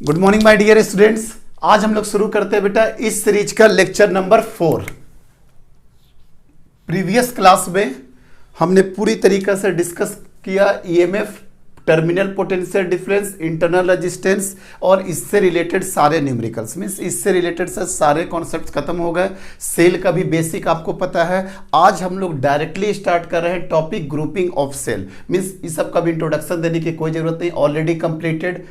Good morning my dear students. आज हम लोग शुरू करते हैं बेटा इस सीरीज का लेक्चर नंबर 4। प्रीवियस क्लास में हमने पूरी तरीके से डिस्कस किया EMF, terminal potential difference, internal resistance और इससे रिलेटेड सारे न्यूमेरिकल्स। मीन्स इससे रिलेटेड से सारे कॉन्सेप्ट्स खत्म हो गए। सेल का भी बेसिक आपको पता है। आज हम लोग डायरेक्टली स्टार्ट कर रहे हैं topic grouping of cell. Means इस सब का भी इंट्रोडक्शन देने की कोई जरूरत नहीं, ऑलरेडी कंप्लीटेड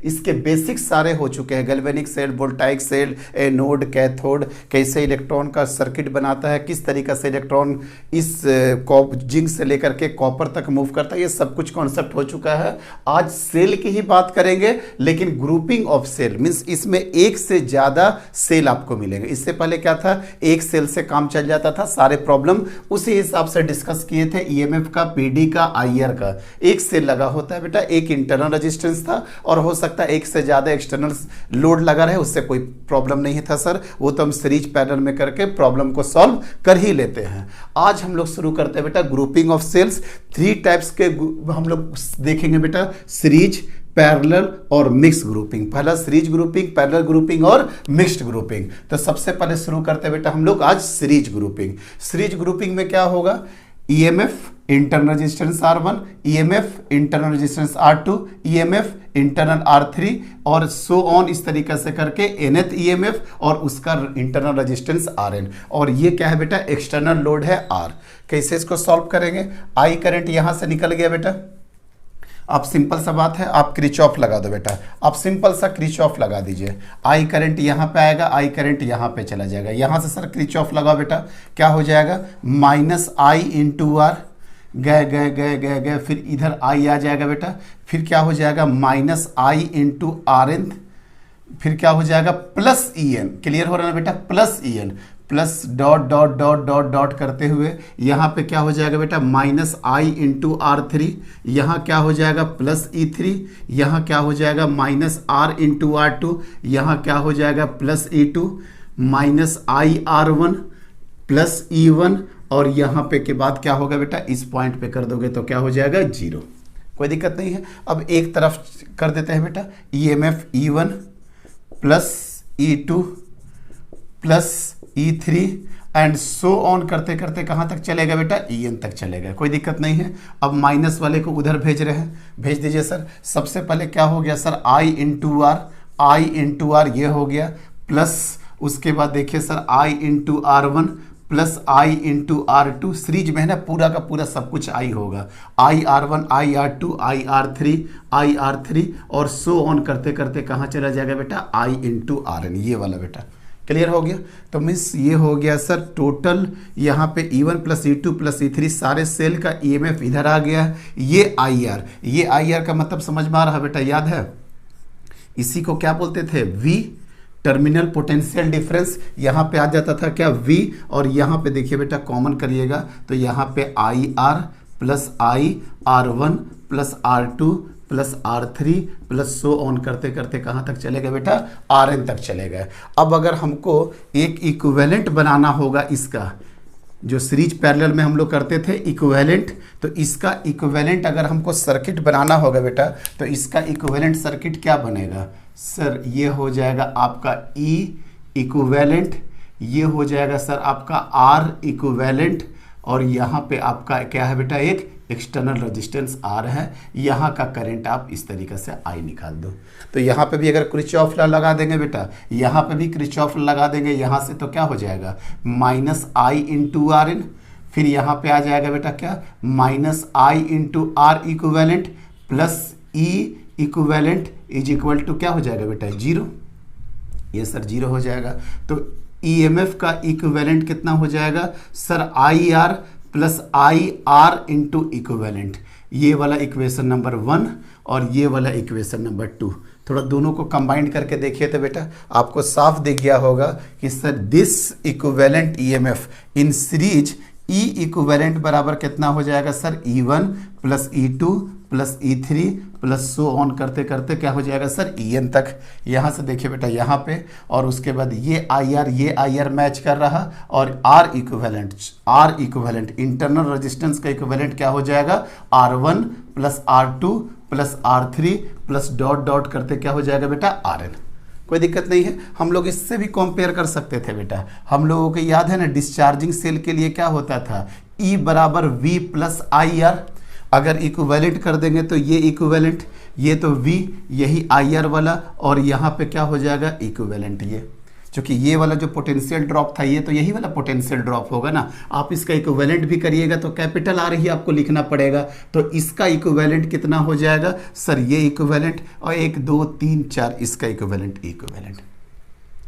इसके बेसिक्स सारे हो चुके हैं। Galvanic cell, voltaic cell, anode, cathode, कैसे इलेक्ट्रॉन का सर्किट बनाता है, किस तरीके से इलेक्ट्रॉन इस जिंक से लेकर के कॉपर तक मूव करता है, ये सब कुछ कॉन्सेप्ट हो चुका है। आज सेल की ही बात करेंगे, लेकिन ग्रुपिंग ऑफ सेल मींस इसमें एक से ज्यादा सेल आपको मिलेंगे। इससे पहले क्या था, एक सेल से काम चल जाता था, सारे प्रॉब्लम उसी हिसाब से डिस्कस किए थे। ईएमएफ का, पीडी का, आईआर का एक सेल लगा होता है बेटा। एक इंटरनल रेजिस्टेंस था और हो सकता है एक से ज्यादा एक्सटर्नल लोड लगा रहे, उससे कोई प्रॉब्लम नहीं था सर। वो तो हम सीरीज पैरेलल में करके प्रॉब्लम को सॉल्व कर ही लेते हैं। आज हम लोग शुरू करते हैं बेटा ग्रुपिंग ऑफ सेल्स। 3 टाइप्स के हम लोग देखेंगे बेटा, सीरीज, पैरेलल और मिक्स ग्रुपिंग। पहला सीरीज ग्रुपिंग, पैरेलल ग्रुपिंग और मिक्स्ड ग्रुपिंग। तो सबसे पहले शुरू करते हैं बेटा हम लोग आज सीरीज ग्रुपिंग। सीरीज ग्रुपिंग में क्या होगा, EMF internal resistance R1, EMF internal resistance R2, EMF internal R3 और सो ऑन, इस तरीके से करके nth ईएमएफ और उसका इंटरनल रेजिस्टेंस Rn। और ये क्या है बेटा, एक्सटर्नल लोड है R। कैसे इसको सॉल्व करेंगे, आई करंट यहां से निकल गया बेटा। आप सिंपल सा बात है, आप क्रिचॉफ लगा दो बेटा, आप सिंपल सा क्रिचॉफ लगा दीजिए। आई करंट यहाँ पे आएगा, आई करंट यहाँ पे चला जाएगा। यहाँ से सर क्रिचॉफ लगा बेटा, क्या हो जाएगा, माइनस आई इंटू आर, गए, फिर इधर आई आ जाएगा बेटा। फिर क्या हो जाएगा, minus I into R N, फिर क्या हो जाएगा, प्लस ई एन। क्लियर हो रहा है बेटा, plus E N, plus dot dot dot dot dot करते हुए यहाँ पे क्या हो जाएगा बेटा, माइनस आई इंटू R3, यहाँ क्या हो जाएगा, प्लस E3, यहाँ क्या हो जाएगा, माइनस R इंटू R2, यहाँ क्या हो जाएगा, प्लस E2, माइनस आई R1 प्लस E1, और यहाँ पे के बाद क्या होगा बेटा, इस पॉइंट पे कर दोगे तो क्या हो जाएगा, 0। कोई दिक्कत नहीं है। अब एक तरफ कर देते हैं बेटा, EMF E1 plus E2 plus E3 and so on करते करते कहाँ तक चलेगा बेटा, En तक चलेगा। कोई दिक्कत नहीं है। अब माइनस वाले को उधर भेज रहे हैं, भेज दीजिए सर। सबसे पहले क्या हो गया सर, I इंटू आर, ये हो गया, प्लस उसके बाद देखिए sir I into R1 plus I into R2। Series में है ना, पूरा का पूरा सब कुछ I होगा। I R1, I R2, I R3 और सो ऑन करते करते कहाँ चला जाएगा बेटा, I इंटू Rn, ये वाला बेटा। क्लियर हो गया। तो मीन्स ये हो गया सर टोटल, यहाँ पे E1 plus E2 plus E3 सारे सेल का EMF इधर आ गया है। ये IR, ये IR का मतलब समझ में आ रहा है बेटा, याद है इसी को क्या बोलते थे, V, टर्मिनल पोटेंशियल डिफरेंस। यहाँ पे आ जाता था क्या, V, और यहाँ पे देखिए बेटा कॉमन करिएगा तो यहाँ पे IR plus IR1 plus R2 plus R3 plus so on करते करते कहाँ तक चलेगा बेटा, Rn तक चलेगा। अब अगर हमको एक इक्विवेलेंट बनाना होगा इसका, जो सीरीज पैरेलल में हम लोग करते थे इक्विवेलेंट, तो इसका इक्विवेलेंट अगर हमको सर्किट बनाना होगा बेटा, तो इसका इक्विवेलेंट सर्किट क्या बनेगा सर, ये हो जाएगा आपका E इक्विवेलेंट, ये हो जाएगा सर आपका R इक्विवेलेंट, और यहाँ पे आपका क्या है बेटा, एक एक्सटर्नल रेजिस्टेंस R है। यहाँ का करंट आप इस तरीके से I निकाल दो। तो यहाँ पे भी अगर किरचॉफ लॉ लगा देंगे बेटा, यहाँ पे भी किरचॉफ लॉ लगा देंगे, यहाँ से तो क्या हो जाएगा, माइनस I इंटू Rn, फिर यहाँ पे आ जाएगा बेटा क्या, minus I into R equivalent plus E equivalent is equal to क्या हो जाएगा बेटा, 0। ये सर 0 हो जाएगा। तो EMF का इक्विवेलेंट कितना हो जाएगा sir, IR plus IR into equivalent. ये वाला इक्वेशन नंबर 1 और ये वाला इक्वेशन नंबर 2, थोड़ा दोनों को कंबाइन करके देखिए तो बेटा आपको साफ दिख गया होगा कि sir this equivalent EMF in series E equivalent बराबर कितना हो जाएगा sir, E1 plus E2 plus E3 plus so on करते करते क्या हो जाएगा सर, En तक। यहाँ से देखिए बेटा यहाँ पे, और उसके बाद ये IR मैच कर रहा, और R इक्विवेलेंट इंटरनल रेजिस्टेंस का इक्विवेलेंट क्या हो जाएगा, R1 plus R2 plus R3 plus dot dot करते क्या हो जाएगा बेटा आर एन। कोई दिक्कत नहीं है, हम लोग इससे भी कंपेयर कर सकते थे बेटा। हम लोगों को याद है ना डिस्चार्जिंग सेल के लिए क्या होता था, E बराबर V प्लस आई आर। अगर इक्विवेलेंट कर देंगे तो ये इक्विवेलेंट, ये तो V, यही आई आर वाला, और यहाँ पे क्या हो जाएगा इक्विवेलेंट ये, क्योंकि ये वाला जो पोटेंशियल ड्रॉप था ये तो यही वाला पोटेंशियल ड्रॉप होगा ना। आप इसका इक्विवेलेंट भी करिएगा तो कैपिटल आर ही आपको लिखना पड़ेगा। तो इसका इक्विवेलेंट कितना हो जाएगा सर, ये इक्विवेलेंट, और 1 2 3 4 इसका इक्विवेलेंट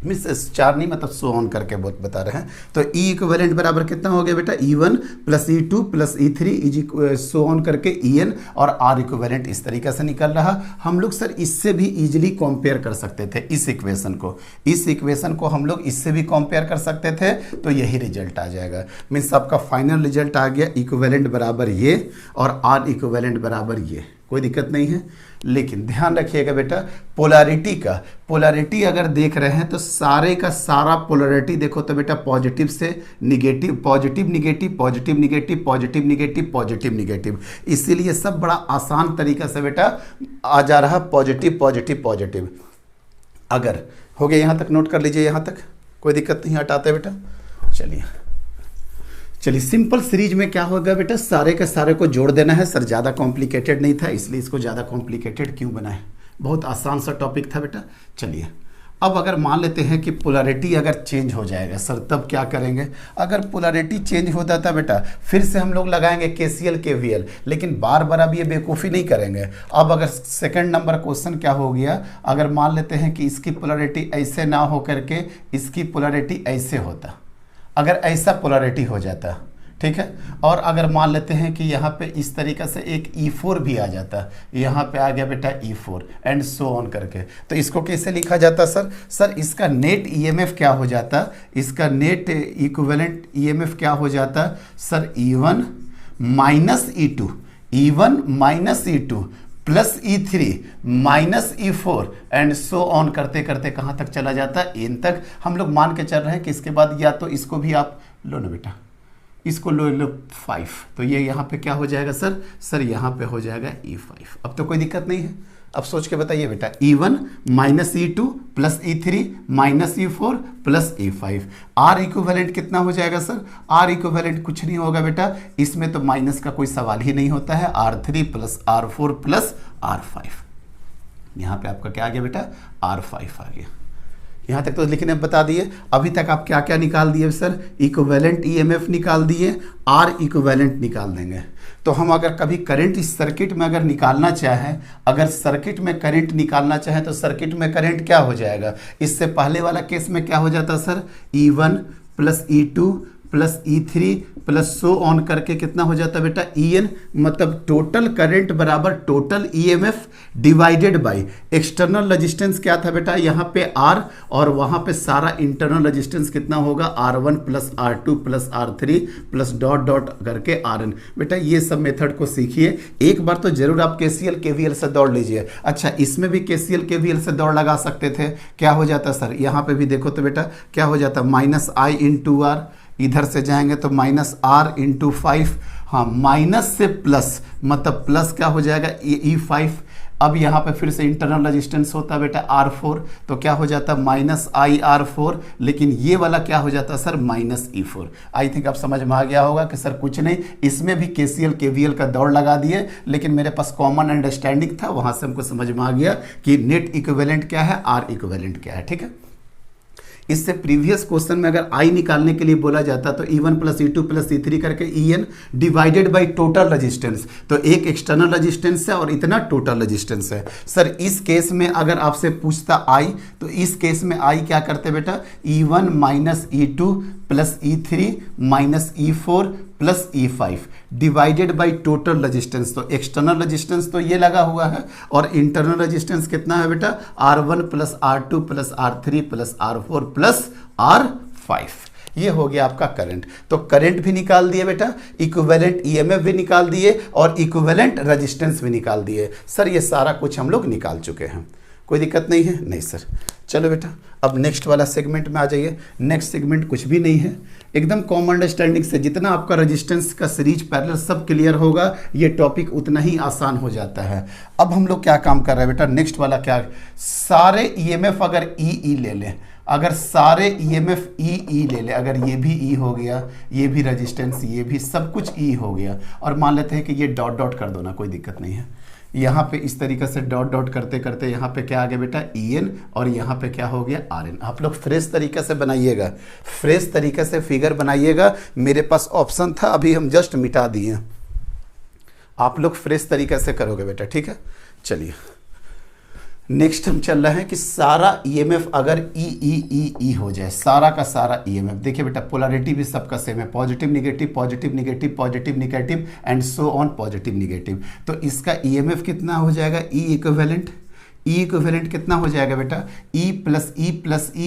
मिस 4 नहीं मतलब सो ऑन करके बहुत बता रहे हैं। तो ई इक्विवेलेंट बराबर कितना हो गया बेटा, E1 plus E2 plus E3 is so on करके En, और आर इक्विवेलेंट इस तरीके से निकल रहा। हम लोग सर इससे भी इजीली कंपेयर कर सकते थे इस इक्वेशन को हम लोग इससे भी कंपेयर कर सकते थे, तो यही रिजल्ट आ जाएगा। मीन्स आपका फाइनल रिजल्ट आ गया इक्विवेलेंट बराबर ये और आर इक्विवेलेंट बराबर ये। कोई दिक्कत नहीं है, लेकिन ध्यान रखिएगा बेटा पोलैरिटी अगर देख रहे हैं तो सारे का सारा पोलैरिटी देखो तो बेटा पॉजिटिव से negative, positive negative, positive negative, positive negative, positive negative, इसीलिए सब बड़ा आसान तरीका से बेटा आ जा रहा पॉजिटिव पॉजिटिव पॉजिटिव। अगर हो गया यहाँ तक, नोट कर लीजिए यहाँ तक, कोई दिक्कत नहीं, हटाते बेटा। चलिए सिंपल सीरीज में क्या होगा बेटा, सारे के सारे को जोड़ देना है। सर ज़्यादा कॉम्प्लिकेटेड नहीं था इसलिए इसको ज़्यादा कॉम्प्लिकेटेड क्यों बनाए, बहुत आसान सा टॉपिक था बेटा। चलिए अब अगर मान लेते हैं कि पोलैरिटी अगर चेंज हो जाएगा सर, तब क्या करेंगे। अगर पोलैरिटी चेंज हो जाता बेटा फिर से हम लोग लगाएंगे KCL KVL, लेकिन बार बार अब ये बेवकूफ़ी नहीं करेंगे। अब अगर सेकंड नंबर क्वेश्चन क्या हो गया, अगर मान लेते हैं कि इसकी पोलैरिटी ऐसे ना हो करके इसकी पोलैरिटी ऐसे होता, अगर ऐसा पोलैरिटी हो जाता, ठीक है, और अगर मान लेते हैं कि यहाँ पे इस तरीक़े से एक E4 भी आ जाता, यहाँ पे आ गया बेटा E4 एंड सो ऑन करके, तो इसको कैसे लिखा जाता सर इसका नेट EMF क्या हो जाता, इसका नेट इक्विवेलेंट EMF क्या हो जाता sir, E1 minus E2 plus E3 minus E4 and so on करते करते कहाँ तक चला जाता है, एन तक। हम लोग मान के चल रहे हैं कि इसके बाद या तो इसको भी आप लो ना बेटा, इसको लो 5, तो ये यहाँ पे क्या हो जाएगा सर यहाँ पे हो जाएगा E5। अब तो कोई दिक्कत नहीं है, अब सोच के बताइए बेटा, E1 minus E2 plus E3 minus E4 plus E5, R equivalent कितना हो जाएगा सर, आर इक्विवेलेंट कुछ नहीं होगा बेटा, इसमें तो माइनस का कोई सवाल ही नहीं होता है, R3 plus R4 plus R5। यहाँ पे आपका क्या आ गया बेटा, R5 आ गया। यहाँ तक तो लिखने बता दिए। अभी तक आप क्या क्या निकाल दिए सर, इक्विवेलेंट EMF निकाल दिए, आर इक्विवेलेंट निकाल देंगे। तो हम अगर कभी करंट इस सर्किट में अगर निकालना चाहें, अगर सर्किट में करंट निकालना चाहें तो सर्किट में करंट क्या हो जाएगा, इससे पहले वाला केस में क्या हो जाता sir, E1 plus E2 plus E3 plus so on करके कितना हो जाता बेटा En, मतलब टोटल करंट बराबर total EMF divided by external resistance क्या था बेटा, यहाँ पे R और वहाँ पे सारा इंटरनल रेजिस्टेंस कितना होगा, R1 plus R2 plus R3 plus dot dot करके Rn। बेटा ये सब मेथड को सीखिए, एक बार तो जरूर आप KCL KVL से दौड़ लीजिए। अच्छा इसमें भी KCL KVL से दौड़ लगा सकते थे, क्या हो जाता सर, यहाँ पे भी देखो तो बेटा क्या हो जाता, माइनस I इंटू R, इधर से जाएंगे तो माइनस R इंटू 5, हाँ माइनस से प्लस मतलब प्लस क्या हो जाएगा E5। अब यहाँ पे फिर से इंटरनल रेजिस्टेंस होता है बेटा R4, तो क्या हो जाता माइनस IR4, लेकिन ये वाला क्या हो जाता sir minus E4। I think आप समझ में आ गया होगा कि सर कुछ नहीं, इसमें भी KCL KVL का दौड़ लगा दिए, लेकिन मेरे पास कॉमन अंडरस्टैंडिंग था, वहाँ से हमको समझ में आ गया कि नेट इक्विवेलेंट क्या है, आर इक्विवेलेंट क्या है, ठीक है। इससे प्रीवियस क्वेश्चन में अगर आई निकालने के लिए बोला जाता तो E1 plus E2 plus E3 करके En divided by total resistance, तो एक एक्सटर्नल रेजिस्टेंस है और इतना टोटल रेजिस्टेंस है। सर इस केस में अगर आपसे पूछता आई, तो इस केस में आई क्या करते बेटा, E1 minus E2 plus E3 minus E4 plus E5 divided by total resistance, तो एक्सटर्नल रेजिस्टेंस तो ये लगा हुआ है और इंटरनल रेजिस्टेंस कितना है बेटा, R1 plus R2 plus R3 plus R4 plus R5। ये हो गया आपका करंट। तो करंट भी निकाल दिए बेटा, इक्विवेलेंट EMF भी निकाल दिए और इक्विवेलेंट रेजिस्टेंस भी निकाल दिए। सर ये सारा कुछ हम लोग निकाल चुके हैं, कोई दिक्कत नहीं है, नहीं सर। चलो बेटा अब नेक्स्ट वाला सेगमेंट में आ जाइए। नेक्स्ट सेगमेंट कुछ भी नहीं है, एकदम कॉमन अंडरस्टैंडिंग से जितना आपका रेजिस्टेंस का सीरीज पैरेलल सब क्लियर होगा, ये टॉपिक उतना ही आसान हो जाता है। अब हम लोग क्या काम कर रहे हैं बेटा, नेक्स्ट वाला क्या, सारे ईएमएफ अगर ई ले लें, अगर सारे ईएमएफ ई ले ले, अगर ये भी ई हो गया, ये भी रेजिस्टेंस, ये भी सब कुछ ई हो गया, और मान लेते हैं कि ये डॉट डॉट कर दो ना, कोई दिक्कत नहीं है। यहाँ पे इस तरीके से डॉट डॉट करते करते यहाँ पे क्या आ गया बेटा, ई एन, और यहाँ पे क्या हो गया, आर एन। आप लोग फ्रेश तरीके से बनाइएगा, फ्रेश तरीके से फिगर बनाइएगा। मेरे पास ऑप्शन था, अभी हम जस्ट मिटा दिए, आप लोग फ्रेश तरीके से करोगे बेटा, ठीक है। चलिए नेक्स्ट हम चल रहे हैं कि सारा ईएमएफ अगर ई हो जाए, सारा का सारा ईएमएफ, देखिए बेटा पोलैरिटी भी सबका सेम है, positive negative positive negative positive negative and so on positive negative. तो इसका ईएमएफ कितना हो जाएगा, ई इक्विवेलेंट कितना हो जाएगा बेटा, ई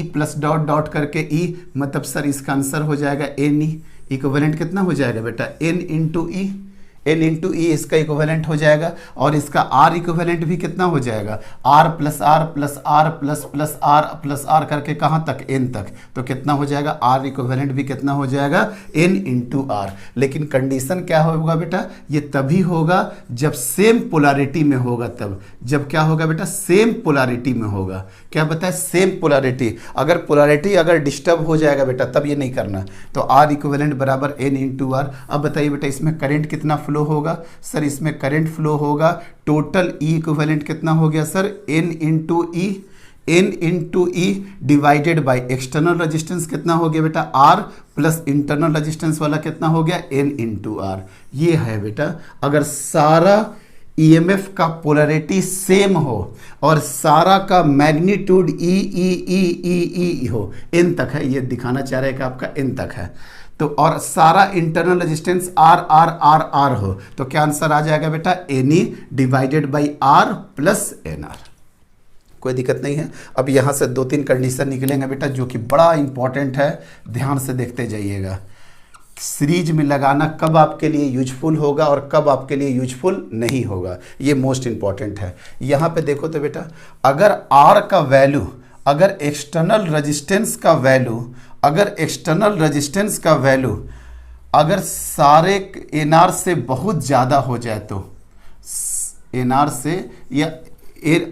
प्लस डॉट डॉट करके ई, मतलब सर इसका आंसर हो जाएगा एन ई। इक्विवेलेंट कितना हो जाएगा बेटा, एन इंटू ई, एन इंटू ई इसका इक्विवेलेंट हो जाएगा। और इसका आर इक्विवेलेंट भी कितना हो जाएगा, R plus R plus R plus R plus R करके कहाँ तक, एन तक। तो कितना हो जाएगा, आर इक्विवेलेंट भी कितना हो जाएगा, एन इंटू आर। लेकिन कंडीशन क्या होगा बेटा, ये तभी होगा जब सेम पोलैरिटी में होगा, तब जब क्या होगा बेटा, सेम पोलैरिटी में होगा। क्या बताए, सेम पोलैरिटी। अगर पोलैरिटी अगर डिस्टर्ब हो जाएगा बेटा, तब ये नहीं करना। तो आर इक्विवेलेंट बराबर एन इंटू आर। अब बताइए बेटा इसमें करंट कितना फ्लो होगा, सर इसमें करंट फ्लो होगा टोटल ई इक्विवेलेंट कितना हो गया sir, N into E divided by external resistance कितना हो गया बेटा, आर प्लस इंटरनल रेजिस्टेंस वाला कितना हो गया, एन इंटू आर। ये है बेटा अगर सारा ईएमएफ का पोलैरिटी सेम हो और सारा का मैग्नीट्यूड ई हो, एन तक है, ये दिखाना चाह रहे हैं कि आपका एन तक है, तो और सारा इंटरनल रेजिस्टेंस आर हो, तो क्या आंसर आ जाएगा बेटा, N E divided by R plus N R. कोई दिक्कत नहीं है। अब यहाँ से 2-3 कंडीशन निकलेंगे बेटा जो कि बड़ा इंपॉर्टेंट है, ध्यान से देखते जाइएगा। सीरीज में लगाना कब आपके लिए यूजफुल होगा और कब आपके लिए यूजफुल नहीं होगा, ये मोस्ट इंपॉर्टेंट है। यहाँ पे देखो तो बेटा अगर आर का वैल्यू, अगर एक्सटर्नल रेजिस्टेंस का वैल्यू अगर सारे एनआर से बहुत ज़्यादा हो जाए, तो एनआर से या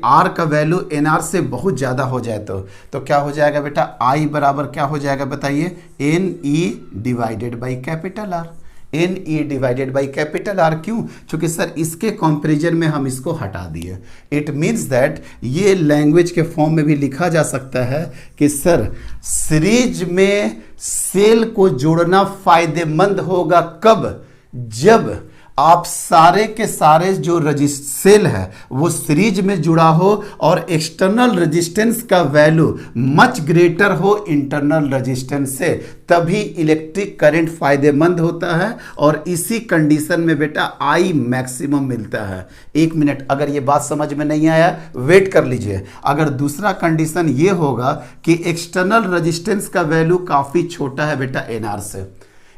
आर का वैल्यू एनआर से बहुत ज़्यादा हो जाए तो क्या हो जाएगा बेटा, आई बराबर क्या हो जाएगा बताइए, N E divided by capital R. N E divided by capital R, क्यों, क्योंकि सर इसके कंपैरिजन में हम इसको हटा दिए। इट मीन्स दैट ये लैंग्वेज के फॉर्म में भी लिखा जा सकता है कि सर सीरीज में सेल को जोड़ना फायदेमंद होगा कब, जब आप सारे के सारे जो सेल है वो सीरीज में जुड़ा हो और एक्सटर्नल रेजिस्टेंस का वैल्यू मच ग्रेटर हो इंटरनल रेजिस्टेंस से, तभी इलेक्ट्रिक करंट फायदेमंद होता है और इसी कंडीशन में बेटा आई मैक्सिमम मिलता है। 1 मिनट, अगर ये बात समझ में नहीं आया वेट कर लीजिए। अगर दूसरा कंडीशन ये होगा कि एक्सटर्नल रेजिस्टेंस का वैल्यू काफ़ी छोटा है बेटा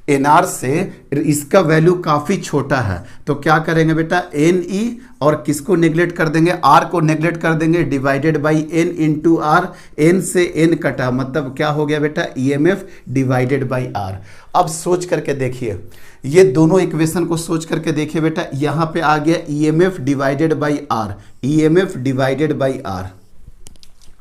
एनआर से इसका वैल्यू काफ़ी छोटा है, तो क्या करेंगे बेटा, एन ई और किसको नेग्लेक्ट कर देंगे, आर को नेग्लेक्ट कर देंगे, divided by N into R. N से एन कटा, मतलब क्या हो गया बेटा, ईएमएफ डिवाइडेड बाई आर। अब सोच करके देखिए, ये दोनों इक्वेशन को सोच करके देखिए बेटा, यहाँ पे आ गया EMF divided by R, EMF divided by R,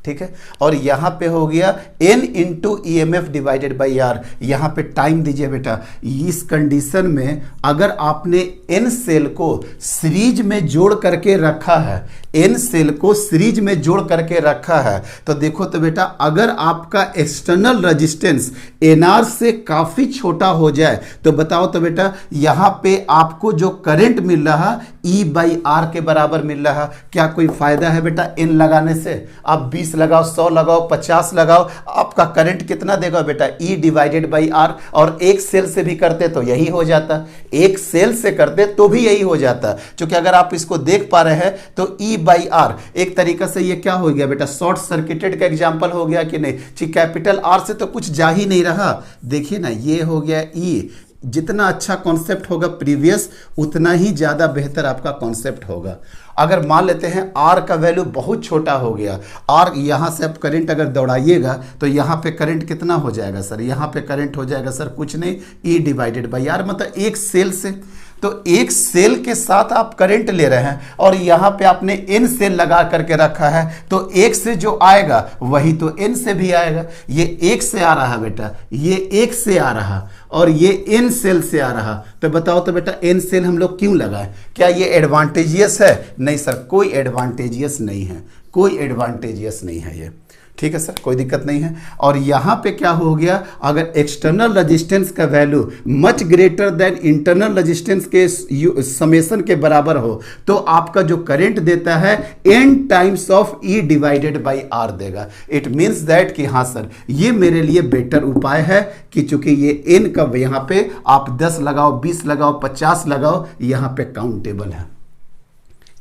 ठीक है, और यहां पे हो गया n into E M F divided by R. यहां पे टाइम दीजिए बेटा, इस कंडीशन में अगर आपने n सेल को सीरीज में जोड़ करके रखा है, n सेल को सीरीज में जोड़ करके रखा है, तो देखो तो बेटा अगर आपका एक्सटर्नल रेजिस्टेंस nr से काफी छोटा हो जाए तो बताओ तो बेटा यहां पे आपको जो करंट मिल रहा E बाई आर के बराबर मिल रहा। क्या कोई फायदा है बेटा n लगाने से? आप 20 लगाओ, 100 लगाओ, 50 लगाओ, आपका करंट कितना देगा बेटा, E डिवाइडेड बाई आर। और एक सेल से भी करते तो यही हो जाता, एक सेल से करते तो भी यही हो जाता। क्योंकि अगर आप इसको देख पा रहे हैं तो E बाई आर एक तरीका से ये क्या हो गया बेटा, शॉर्ट सर्किटेड का एग्जाम्पल हो गया कि नहीं। कैपिटल आर से तो कुछ जा ही नहीं रहा। देखिए ना, ये हो गया E, जितना अच्छा कॉन्सेप्ट होगा प्रीवियस, उतना ही ज़्यादा बेहतर आपका कॉन्सेप्ट होगा। अगर मान लेते हैं आर का वैल्यू बहुत छोटा हो गया, आर यहाँ से आप करंट अगर दौड़ाइएगा तो यहाँ पे करंट कितना हो जाएगा सर, यहाँ पे करंट हो जाएगा सर कुछ नहीं, ई डिवाइडेड बाई आर, मतलब एक सेल से। तो एक सेल के साथ आप करंट ले रहे हैं और यहाँ पे आपने एन सेल लगा करके रखा है, तो एक से जो आएगा वही तो एन से भी आएगा। ये एक से आ रहा है बेटा, ये एक से आ रहा और ये एन सेल से आ रहा, तो बताओ तो बेटा एन सेल हम लोग क्यों लगाएं? क्या ये एडवांटेजियस है? नहीं सर, कोई एडवांटेजियस नहीं है, कोई एडवांटेजियस नहीं है ये। ठीक है सर, कोई दिक्कत नहीं है। और यहाँ पे क्या हो गया, अगर एक्सटर्नल रेजिस्टेंस का value much greater than internal resistance के समेशन के बराबर हो, तो आपका जो करंट देता है n times of E divided by R देगा। इट मीन्स दैट कि हाँ सर, ये मेरे लिए बेटर उपाय है कि चूंकि ये n का यहाँ पे आप 10 लगाओ, 20 लगाओ, 50 लगाओ, यहाँ पे काउंटेबल है।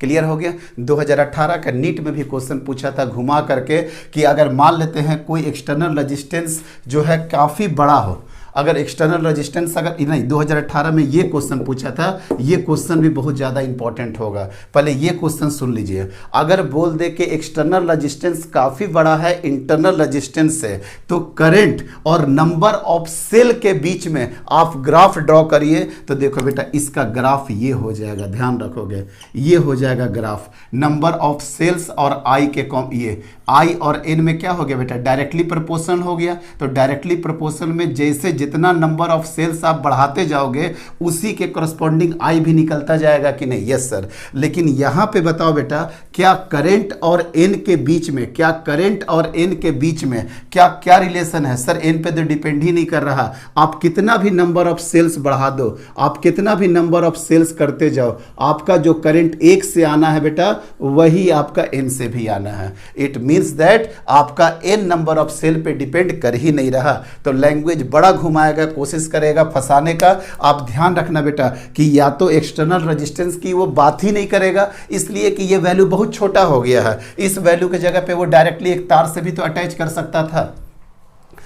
क्लियर हो गया। 2018 का नीट में भी क्वेश्चन पूछा था घुमा करके कि अगर मान लेते हैं कोई एक्सटर्नल रेजिस्टेंस जो है काफ़ी बड़ा हो, अगर एक्सटर्नल रेजिस्टेंस अगर नहीं, 2018 में ये क्वेश्चन पूछा था, ये क्वेश्चन भी बहुत ज़्यादा इंपॉर्टेंट होगा। पहले ये क्वेश्चन सुन लीजिए। अगर बोल दे कि एक्सटर्नल रेजिस्टेंस काफ़ी बड़ा है इंटरनल रेजिस्टेंस से, तो करंट और नंबर ऑफ सेल के बीच में आप ग्राफ ड्रॉ करिए। तो देखो बेटा इसका ग्राफ ये हो जाएगा, ध्यान रखोगे, ये हो जाएगा ग्राफ नंबर ऑफ सेल्स और आई के ये आई और एन में क्या हो गया बेटा, डायरेक्टली प्रोपोर्शनल हो गया। तो डायरेक्टली प्रोपोर्शनल में जैसे जितना नंबर ऑफ सेल्स आप बढ़ाते जाओगे उसी के करस्पॉन्डिंग आई भी निकलता जाएगा कि नहीं? Yes sir. लेकिन यहाँ पे बताओ बेटा, क्या करंट और एन के बीच में, क्या करंट और एन के बीच में क्या क्या रिलेशन है? सर एन पे तो डिपेंड ही नहीं कर रहा। आप कितना भी नंबर ऑफ सेल्स बढ़ा दो, आप कितना भी नंबर ऑफ सेल्स करते जाओ, आपका जो करंट एक से आना है बेटा वही आपका एन से भी आना है। इट मीन्स दैट आपका एन नंबर ऑफ सेल पे डिपेंड कर ही नहीं रहा। तो लैंग्वेज बड़ा घुमाएगा, कोशिश करेगा फंसाने का। आप ध्यान रखना बेटा कि या तो एक्सटर्नल रेजिस्टेंस की वो बात ही नहीं करेगा, इसलिए कि ये वैल्यू बहुत छोटा हो गया है। इस वैल्यू के जगह पे वो डायरेक्टली एक तार से भी तो अटैच कर सकता था।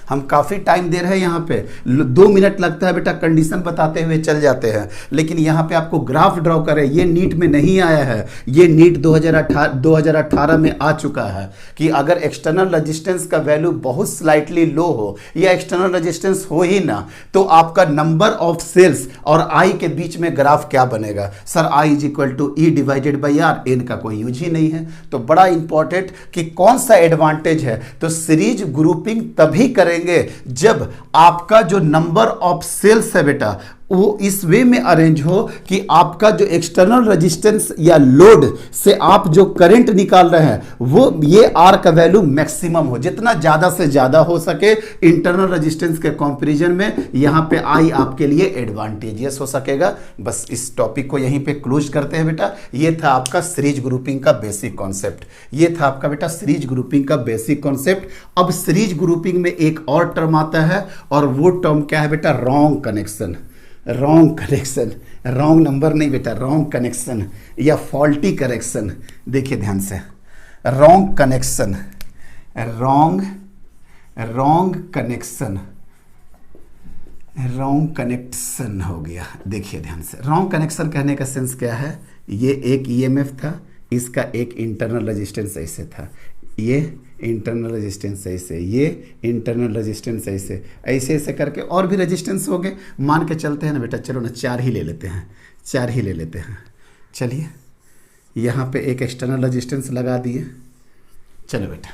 हम काफ़ी टाइम दे रहे हैं यहाँ पे, 2 मिनट लगता है बेटा कंडीशन बताते हुए चल जाते हैं। लेकिन यहाँ पे आपको ग्राफ ड्रॉ करें, ये नीट में नहीं आया है, ये नीट 2018 में आ चुका है कि अगर एक्सटर्नल रेजिस्टेंस का वैल्यू बहुत स्लाइटली लो हो या एक्सटर्नल रेजिस्टेंस हो ही ना, तो आपका नंबर ऑफ सेल्स और आई के बीच में ग्राफ क्या बनेगा? Sir I is equal to E divided by R, N का कोई यूज ही नहीं है। तो बड़ा इंपॉर्टेंट कि कौन सा एडवांटेज है, तो सीरीज ग्रुपिंग तभी करें जब आपका जो नंबर ऑफ सेल्स है बेटा वो इस वे में अरेंज हो कि आपका जो एक्सटर्नल रेजिस्टेंस या लोड से आप जो करंट निकाल रहे हैं वो ये आर का वैल्यू मैक्सिमम हो, जितना ज़्यादा से ज़्यादा हो सके इंटरनल रेजिस्टेंस के कंपैरिजन में। यहाँ पे आई आपके लिए एडवांटेजियस हो सकेगा। बस इस टॉपिक को यहीं पे क्लोज करते हैं बेटा। ये था आपका सीरीज ग्रुपिंग का बेसिक कॉन्सेप्ट, ये था आपका बेटा सीरीज ग्रुपिंग का बेसिक कॉन्सेप्ट। अब सीरीज ग्रुपिंग में एक और टर्म आता है और वो टर्म क्या है बेटा? Wrong connection. Wrong connection, wrong number नहीं बेटा, रॉन्ग कनेक्शन या फॉल्टी कनेक्शन। देखिए ध्यान से, wrong connection, wrong connection, wrong connection हो गया। देखिए ध्यान से, रॉन्ग कनेक्शन कहने का सेंस क्या है? ये एक ईएमएफ था, इसका एक इंटरनल रेजिस्टेंस ऐसे था, ये इंटरनल रेजिस्टेंस ऐसे, ये इंटरनल रेजिस्टेंस ऐसे, ऐसे ऐसे करके और भी रेजिस्टेंस हो गए। मान के चलते हैं ना बेटा, चलो ना 4 ही ले लेते हैं, 4 ही ले लेते हैं। चलिए यहाँ पे एक एक्सटर्नल रेजिस्टेंस लगा दिए। चलो बेटा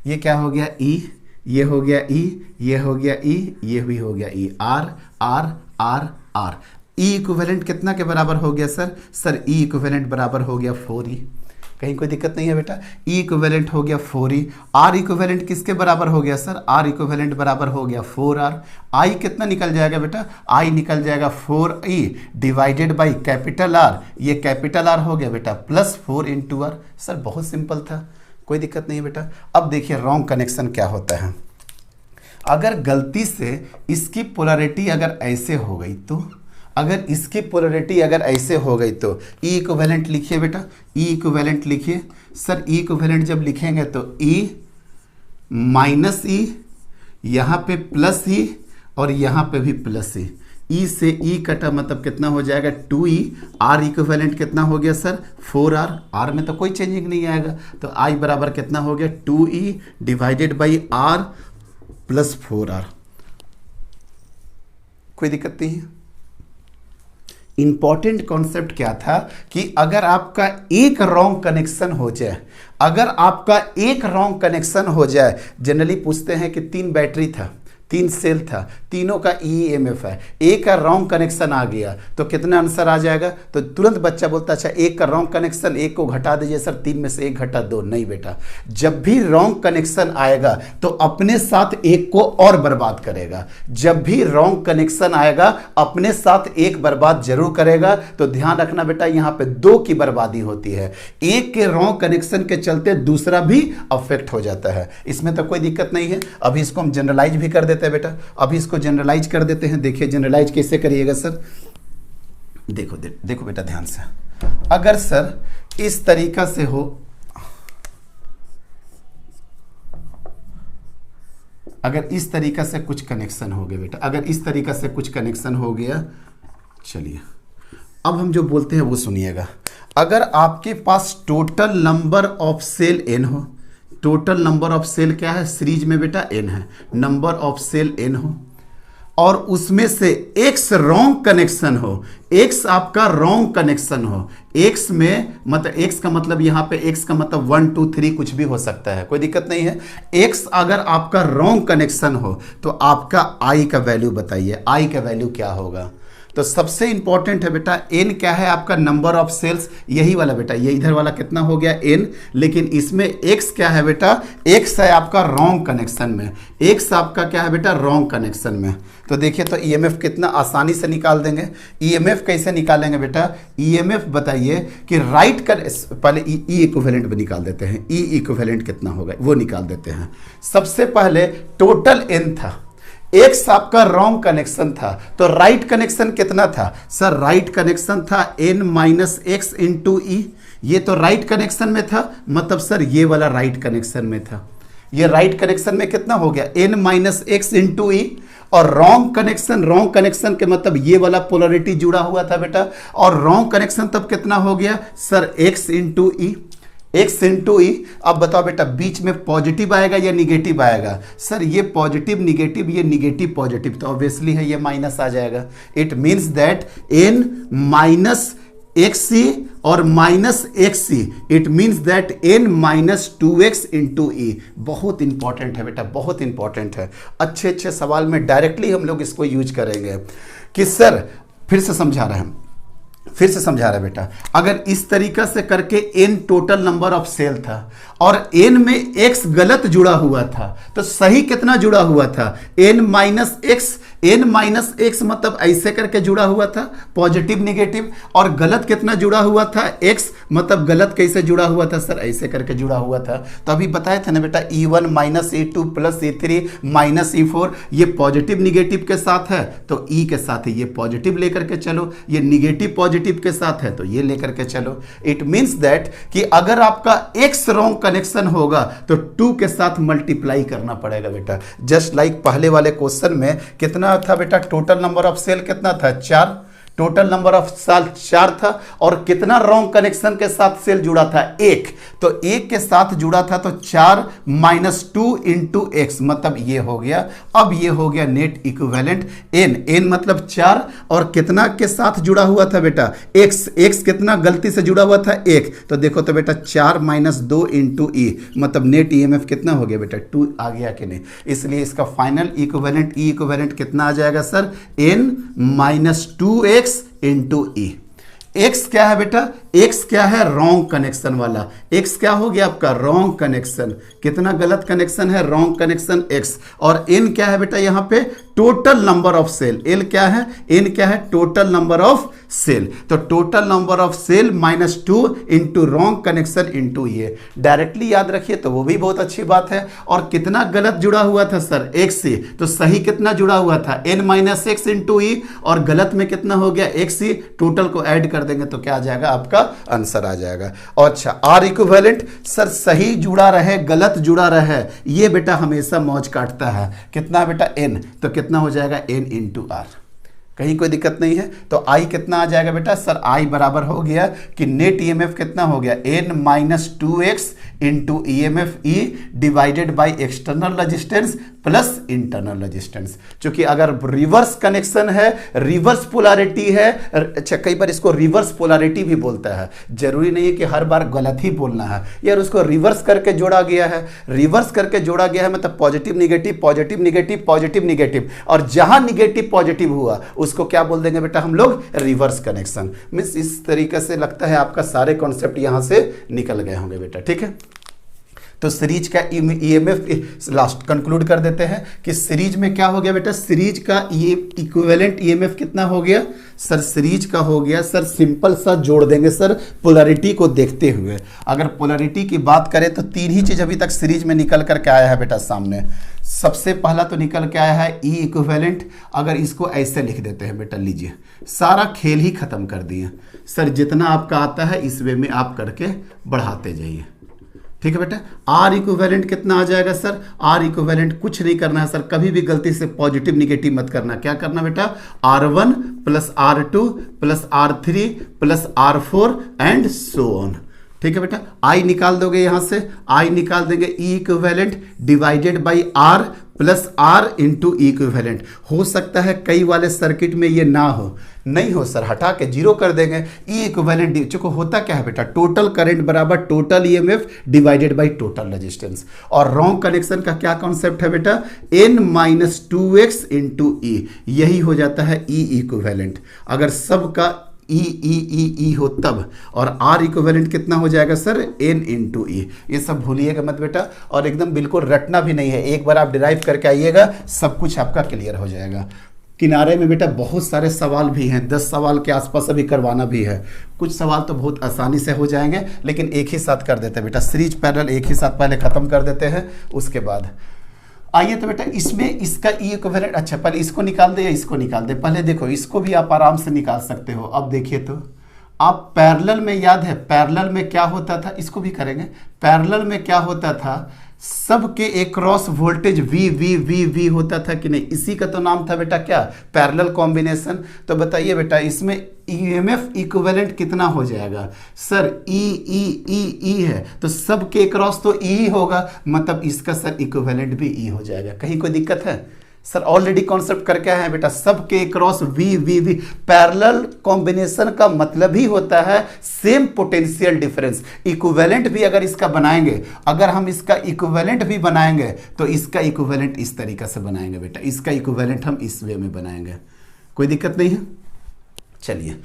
ये क्या हो गया? ई, ये हो गया ई, ये हो गया ई, ये भी हो गया E. R R R R, E equivalent कितना के बराबर हो गया सर? सर ई इक्विवेलेंट बराबर हो गया 4E। कहीं कोई दिक्कत नहीं है बेटा, ई इक्विवेलेंट हो गया 4E। आर इक्विवेलेंट किसके बराबर हो गया सर? आर इक्विवेलेंट बराबर हो गया 4R। आई कितना निकल जाएगा बेटा? आई निकल जाएगा 4E divided by capital are, ये कैपिटल आर हो गया बेटा प्लस 4 इंटू आर। सर बहुत सिंपल था, कोई दिक्कत नहीं है बेटा। अब देखिए रॉन्ग कनेक्शन क्या होता है। अगर गलती से इसकी पोलैरिटी अगर ऐसे हो गई तो, अगर इसकी पोलैरिटी अगर ऐसे हो गई तो ई इक्विवेलेंट लिखिए बेटा, ई इक्विवेलेंट लिखिए। सर ई इक्विवेलेंट जब लिखेंगे तो ई माइनस ई, यहाँ पे प्लस ई और यहाँ पे भी प्लस ई। ई से ई कटा मतलब कितना हो जाएगा 2e, आर इक्विवेलेंट कितना हो गया सर 4r, आर में तो कोई चेंजिंग नहीं आएगा, तो आई बराबर कितना हो गया 2e divided by R plus 4r। कोई दिक्कत नहीं है। इंपॉर्टेंट कॉन्सेप्ट क्या था कि अगर आपका एक रॉन्ग कनेक्शन हो जाए, अगर आपका एक रॉन्ग कनेक्शन हो जाए, जनरली पूछते हैं कि 3 बैटरी था, 3 सेल था, तीनों का ईएमएफ है, एक का रॉन्ग कनेक्शन आ गया तो कितना आंसर आ जाएगा, तो तुरंत बच्चा बोलता अच्छा एक का रॉन्ग कनेक्शन, एक को घटा दीजिए सर, 3 में से 1 घटा 2। नहीं बेटा, जब भी रॉन्ग कनेक्शन आएगा तो अपने साथ एक को और बर्बाद करेगा। जब भी रॉन्ग कनेक्शन आएगा अपने साथ एक बर्बाद जरूर करेगा। तो ध्यान रखना बेटा, यहाँ पे 2 की बर्बादी होती है, एक के रॉन्ग कनेक्शन के चलते दूसरा भी अफेक्ट हो जाता है। इसमें तो कोई दिक्कत नहीं है। अभी इसको हम जनरलाइज भी कर देते हैं बेटा, अभी इसको जनरलाइज कर देते हैं। देखिए जनरलाइज कैसे करिएगा सर, देखो बेटा ध्यान से, अगर सर इस तरीका से हो, अगर इस तरीका से कुछ कनेक्शन हो गया बेटा, अगर इस तरीका से कुछ कनेक्शन हो गया, चलिए अब हम जो बोलते हैं वो सुनिएगा। अगर आपके पास total number of cell n हो, टोटल नंबर ऑफ सेल क्या है सीरीज में बेटा n है, नंबर ऑफ सेल n हो, और उसमें से x रॉन्ग कनेक्शन हो, x आपका रॉन्ग कनेक्शन हो, x में मतलब x का मतलब यहाँ पे x का मतलब 1 2 3 कुछ भी हो सकता है, कोई दिक्कत नहीं है। x अगर आपका रॉन्ग कनेक्शन हो तो आपका i का वैल्यू बताइए, i का वैल्यू क्या होगा। तो सबसे इंपॉर्टेंट है बेटा n क्या है आपका नंबर ऑफ सेल्स, यही वाला बेटा, ये इधर वाला कितना हो गया n, लेकिन इसमें x क्या है बेटा, x है आपका रॉन्ग कनेक्शन में, x आपका क्या है बेटा रॉन्ग कनेक्शन में। तो देखिए तो ईएमएफ कितना आसानी से निकाल देंगे। ईएमएफ कैसे निकालेंगे बेटा, ईएमएफ बताइए कि राइट कर, पहले ई इक्विवेलेंट भी निकाल देते हैं, ई इक्विवेलेंट कितना होगा वो निकाल देते हैं। सबसे पहले टोटल n था, एक्स आपका रॉन्ग कनेक्शन था, तो राइट कनेक्शन कितना था सर, राइट कनेक्शन था n माइनस एक्स इंटू ई, ये तो राइट कनेक्शन में था, मतलब सर ये वाला राइट कनेक्शन में था, ये राइट कनेक्शन में कितना हो गया n माइनस एक्स इंटू ई, और रॉन्ग कनेक्शन के मतलब ये वाला पोलरिटी जुड़ा हुआ था बेटा, और रॉन्ग कनेक्शन तब कितना हो गया सर x इंटू ई, x इंटू ई। अब बताओ बेटा बीच में पॉजिटिव आएगा या निगेटिव आएगा, सर ये पॉजिटिव निगेटिव, ये निगेटिव पॉजिटिव, तो ऑब्वियसली है ये माइनस आ जाएगा। It means that n minus xc और minus xc, it means that n minus 2x into E. बहुत इंपॉर्टेंट है बेटा, बहुत इंपॉर्टेंट है। अच्छे सवाल में डायरेक्टली हम लोग इसको यूज करेंगे कि सर फिर से समझा रहे हैं बेटा, अगर इस तरीका से करके n total number of cell था और n में x गलत जुड़ा हुआ था, तो सही कितना जुड़ा हुआ था n माइनस एक्स, मतलब ऐसे करके जुड़ा हुआ था पॉजिटिव निगेटिव, और गलत कितना जुड़ा हुआ था x, मतलब गलत कैसे जुड़ा हुआ था सर, ऐसे करके जुड़ा हुआ था। तो अभी बताए थे ना बेटा E1 minus E2 plus E3 minus E4, ये पॉजिटिव निगेटिव के साथ है तो E के साथ है, ये पॉजिटिव लेकर के चलो, ये निगेटिव पॉजिटिव के साथ है तो ये लेकर के चलो। इट मीन्स दैट कि अगर आपका x रॉन्ग कनेक्शन होगा तो 2 के साथ मल्टीप्लाई करना पड़ेगा बेटा, जस्ट लाइक पहले वाले क्वेश्चन में कितना था बेटा, टोटल नंबर ऑफ सेल कितना था 4, टोटल नंबर ऑफ सेल 4 था, और कितना रॉन्ग कनेक्शन के साथ सेल जुड़ा था 1, तो 1 के साथ जुड़ा था तो 4 माइनस 2 इंटू एक्स, मतलब ये हो गया। अब ये हो गया नेट इक्विवेलेंट n मतलब 4, और कितना के साथ जुड़ा हुआ था बेटा x कितना गलती से जुड़ा हुआ था 1, तो देखो तो बेटा 4 माइनस 2 इंटू ई, मतलब नेट ईएमएफ कितना हो गया बेटा 2 आ गया कि नहीं। इसलिए इसका फाइनल इक्विवेलेंट ई इक्विवेलेंट कितना आ जाएगा sir, n minus 2x into E. X क्या है बेटा, एक्स क्या है रॉन्ग कनेक्शन वाला, एक्स क्या हो गया आपका रॉन्ग कनेक्शन, कितना गलत कनेक्शन है रॉन्ग कनेक्शन एक्स, और एन क्या है बेटा यहाँ पे total number of cell, L क्या है, एन क्या है टोटल नंबर ऑफ सेल, तो total number of cell minus 2 into wrong connection into ये, डायरेक्टली याद रखिए तो वो भी बहुत अच्छी बात है। और कितना गलत जुड़ा हुआ था सर एक्स से, तो सही कितना जुड़ा हुआ था n माइनस एक्स इंटू ई, और गलत में कितना हो गया एक्स ही, टोटल को ऐड कर देंगे तो क्या आ जाएगा आपका आंसर आ जाएगा। और अच्छा आर इक्विवेलेंट सर सही जुड़ा रहे गलत जुड़ा रहे, ये बेटा हमेशा मौज काटता है, कितना बेटा n, तो कितना हो जाएगा n इंटू आर, कहीं कोई दिक्कत नहीं है। तो आई कितना आ जाएगा बेटा सर, आई बराबर हो गया कि नेट ईएमएफ कितना हो गया, n-2x into EMF E divided by external resistance plus internal resistance. क्योंकि अगर रिवर्स कनेक्शन है, रिवर्स पोलैरिटी है, अच्छा कई बार इसको रिवर्स पोलैरिटी भी बोलता है, जरूरी नहीं है कि हर बार गलत ही बोलना है यार, उसको रिवर्स करके जोड़ा गया है, रिवर्स करके जोड़ा गया है मतलब positive negative positive negative positive negative, और जहां निगेटिव पॉजिटिव हुआ उसको क्या बोल देंगे बेटा हम लोग, रिवर्स कनेक्शन। मीन्स इस तरीके से लगता है आपका सारे कॉन्सेप्ट यहां से निकल गए होंगे बेटा, ठीक है। तो सीरीज का ईएमएफ लास्ट कंक्लूड कर देते हैं कि सीरीज में क्या हो गया बेटा, सीरीज का इक्विवेलेंट ईएमएफ कितना हो गया सर, सीरीज का हो गया सर, सिंपल सा जोड़ देंगे सर पोलैरिटी को देखते हुए। अगर पोलैरिटी की बात करें तो तीन ही चीज अभी तक सीरीज में निकल करके आया है बेटा सामने। सबसे पहला तो निकल के आया है ई इक्विवेलेंट, अगर इसको ऐसे लिख देते हैं बेटा, लीजिए सारा खेल ही खत्म कर दिए सर, जितना आपका आता है इस वे में आप करके बढ़ाते जाइए, ठीक है बेटा। आर इक्विवेलेंट कितना आ जाएगा सर, आर इक्विवेलेंट कुछ नहीं करना है सर, कभी भी गलती से पॉजिटिव निगेटिव मत करना, क्या करना बेटा, R1 plus R2 plus R3 plus R4 and so on, ठीक है बेटा। आई निकाल दोगे यहां से, आई निकाल देंगे E equivalent divided by R plus R into E equivalent. हो सकता है कई वाले सर्किट में ये ना हो, नहीं हो सर, हटा के जीरो कर देंगे। ई इक्विवेलेंट चूंकि होता क्या है बेटा, टोटल करंट बराबर total EMF divided by total resistance. और रॉन्ग कनेक्शन का क्या कॉन्सेप्ट है बेटा, n-2x इंटू ई, यही हो जाता है ई इक्विवेलेंट। अगर सबका ई हो तब, और आर इक्विवेलेंट कितना हो जाएगा सर, n इंटू ई। ये सब भूलिएगा मत बेटा, और एकदम बिल्कुल रटना भी नहीं है, एक बार आप डिराइव करके आइएगा सब कुछ आपका क्लियर हो जाएगा। किनारे में बेटा बहुत सारे सवाल भी हैं, 10 सवाल के आसपास अभी करवाना भी है। कुछ सवाल तो बहुत आसानी से हो जाएंगे, लेकिन एक ही साथ कर देते हैं बेटा, सीरीज पैरेलल एक ही साथ पहले खत्म कर देते हैं, उसके बाद आइए। तो बेटा इसमें इसका ई इक्विवेलेंट, अच्छा पहले इसको निकाल दे या इसको निकाल दे, पहले देखो इसको भी आप आराम से निकाल सकते हो। अब देखिए तो आप पैरेलल में, याद है पैरेलल में क्या होता था, इसको भी करेंगे, पैरेलल में क्या होता था, सबके across voltage V V V V होता था कि नहीं, इसी का तो नाम था बेटा क्या, पैरेलल कॉम्बिनेशन। तो बताइए बेटा इसमें ईएमएफ इक्विवेलेंट कितना हो जाएगा सर, ई ई ई ई है तो सबके क्रॉस तो ई होगा, मतलब इसका सर इक्विवेलेंट भी ई हो जाएगा। कहीं कोई दिक्कत है सर, ऑलरेडी कॉन्सेप्ट करके आए हैं बेटा, सबके cross V V V. Parallel combination का मतलब ही होता है सेम पोटेंशियल डिफरेंस। इक्विवेलेंट भी अगर इसका बनाएंगे, अगर हम इसका इक्विवेलेंट भी बनाएंगे तो इसका इक्विवेलेंट इस तरीके से बनाएंगे बेटा, इसका इक्विवेलेंट हम इस वे में बनाएंगे, कोई दिक्कत नहीं है। चलिए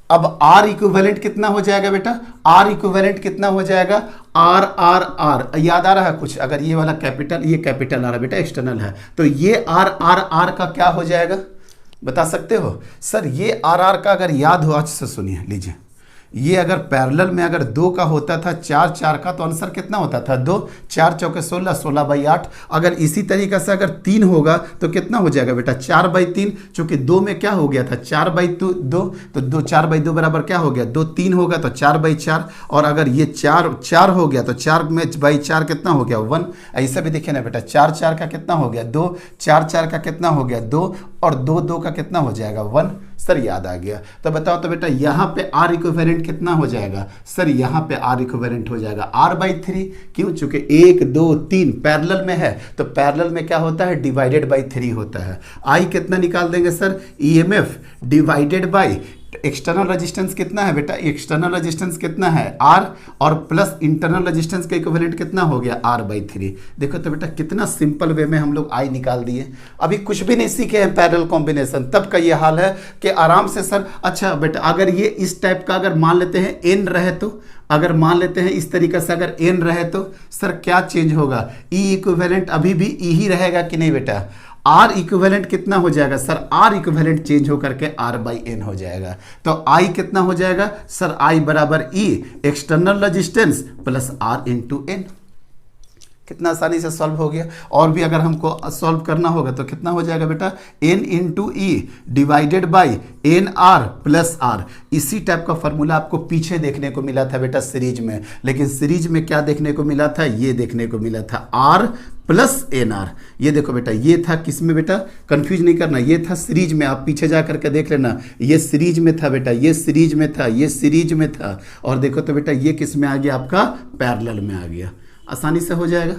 अब R इक्विवेलेंट कितना हो जाएगा बेटा, R इक्विवेलेंट कितना हो जाएगा, R R R, याद आ रहा है कुछ, अगर ये वाला कैपिटल, ये कैपिटल आ रहा है बेटा, एक्सटर्नल है, तो ये R R R का क्या हो जाएगा बता सकते हो सर, ये R R का अगर याद हो, आज से सुनिए लीजिए, ये अगर पैरेलल में अगर 2 का होता था 4 4 का, तो आंसर कितना होता था 2, 4 चौके 16, 16/8। अगर इसी तरीके से अगर 3 होगा तो कितना हो जाएगा बेटा, 4/3, चूंकि 2 में क्या हो गया था 4/2, तो 2 4/2 बराबर क्या हो गया 2, 3 होगा तो 4/4, और अगर ये 4 4 हो गया तो 4/4 कितना हो गया 1। ऐसे भी देखिए ना बेटा, 4 4 का कितना हो गया 2, 4 4 का कितना हो गया 2, और 2 2 का कितना हो जाएगा 1। सर याद आ गया, तो बताओ तो बेटा यहाँ पे R इक्विवेलेंट कितना हो जाएगा सर, यहाँ पे R इक्विवेलेंट हो जाएगा R/3, क्यों, चूंकि 1 2 3 पैरेलल में है, तो पैरेलल में क्या होता है डिवाइडेड बाई 3 होता है। I कितना निकाल देंगे sir, EMF divided by external resistance कितना है बेटा, एक्सटर्नल रेजिस्टेंस कितना है R, और प्लस इंटरनल रेजिस्टेंस का इक्विवेलेंट कितना हो गया R/3। देखो तो बेटा कितना सिंपल वे में हम लोग I निकाल दिए, अभी कुछ भी नहीं सीखे हैं पैरेलल कॉम्बिनेशन, तब का ये हाल है कि आराम से सर। अच्छा बेटा अगर ये इस टाइप का अगर मान लेते हैं n रहे तो, अगर मान लेते हैं इस तरीके से अगर n रहे तो सर क्या चेंज होगा, E इक्विवेलेंट अभी भी E ही रहेगा कि नहीं बेटा। R इक्विवेलेंट कितना हो जाएगा सर, R इक्विवेलेंट चेंज होकर के R/n हो जाएगा, तो I कितना हो जाएगा सर, I बराबर E external resistance plus R into n। कितना आसानी से सॉल्व हो गया। और भी अगर हमको सॉल्व करना होगा तो कितना हो जाएगा बेटा, n into E divided by N R plus R. इसी टाइप का फॉर्मूला आपको पीछे देखने को मिला था बेटा सीरीज में, लेकिन सीरीज में क्या देखने को मिला था, ये देखने को मिला था आर प्लस एन आर। ये देखो बेटा, ये था किसमें बेटा, कंफ्यूज नहीं करना, ये था सीरीज में, आप पीछे जा करके देख लेना, ये सीरीज में था बेटा, ये सीरीज में था, ये सीरीज में था। और देखो तो बेटा ये किस में आ गया, आपका पैरेलल में आ गया। आसानी से हो जाएगा,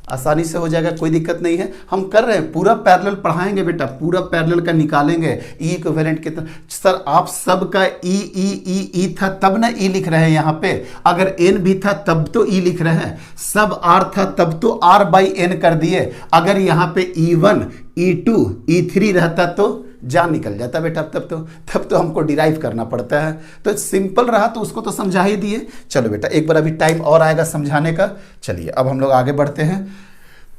आसानी से हो जाएगा, कोई दिक्कत नहीं है। हम कर रहे हैं, पूरा पैरेलल पढ़ाएंगे बेटा, पूरा पैरेलल का निकालेंगे। ई इक्विवेलेंट कितना, सर आप सबका ई था तब ना ई लिख रहे हैं यहाँ पे, अगर एन भी था तब तो ई लिख रहे हैं, सब आर था तब तो आर बाई एन कर दिए। अगर यहाँ पे E1 E2 E3 रहता तो जान निकल जाता बेटा, तब तो हमको डिराइव करना पड़ता है। तो सिंपल रहा तो उसको तो समझा ही दिए। चलो बेटा एक बार अभी टाइम और आएगा समझाने का। चलिए अब हम लोग आगे बढ़ते हैं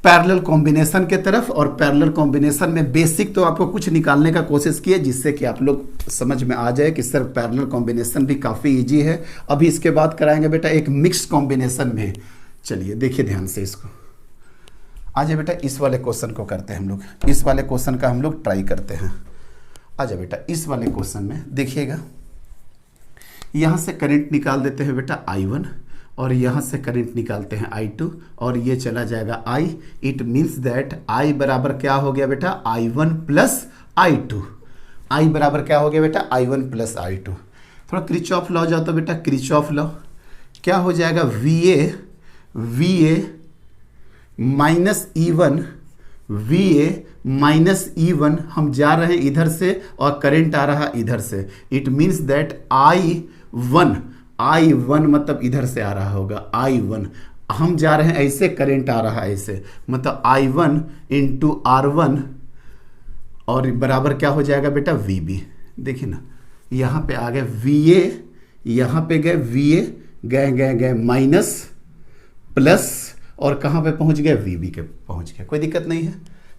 पैरेलल कॉम्बिनेशन के तरफ। और पैरेलल कॉम्बिनेशन में बेसिक तो आपको कुछ निकालने का कोशिश किए जिससे कि आप लोग समझ में आ जाए कि सर पैरेलल कॉम्बिनेशन भी काफ़ी ईजी है। अभी इसके बाद कराएंगे बेटा एक मिक्स्ड कॉम्बिनेशन भी। चलिए देखिए ध्यान से इसको, आ जाए बेटा इस वाले क्वेश्चन को करते हैं हम लोग, इस वाले क्वेश्चन का हम लोग ट्राई करते हैं। आ जाए बेटा इस वाले क्वेश्चन में देखिएगा, यहाँ से करंट निकाल देते हैं बेटा I1 और यहाँ से करंट निकालते हैं I2 और ये चला जाएगा I। It means that I बराबर क्या हो गया बेटा, I1 प्लस I2। I बराबर क्या हो गया बेटा, I1 प्लस I2। थोड़ा क्रिचॉफ लॉ जाओ तो बेटा, क्रिचॉफ लॉ क्या हो जाएगा, VA minus E1, VA minus E1, हम जा रहे हैं इधर से और करंट आ रहा इधर से। इट मीन्स दैट I1 मतलब इधर से आ रहा होगा, I1 हम जा रहे हैं ऐसे, करंट आ रहा है ऐसे, मतलब I1 इंटू R1 और बराबर क्या हो जाएगा बेटा, VB। देखिए ना यहाँ पे आ गए VA, यहाँ पे गए VA, गए माइनस प्लस और कहाँ पे पहुँच गया, VB के पहुँच गया। कोई दिक्कत नहीं है।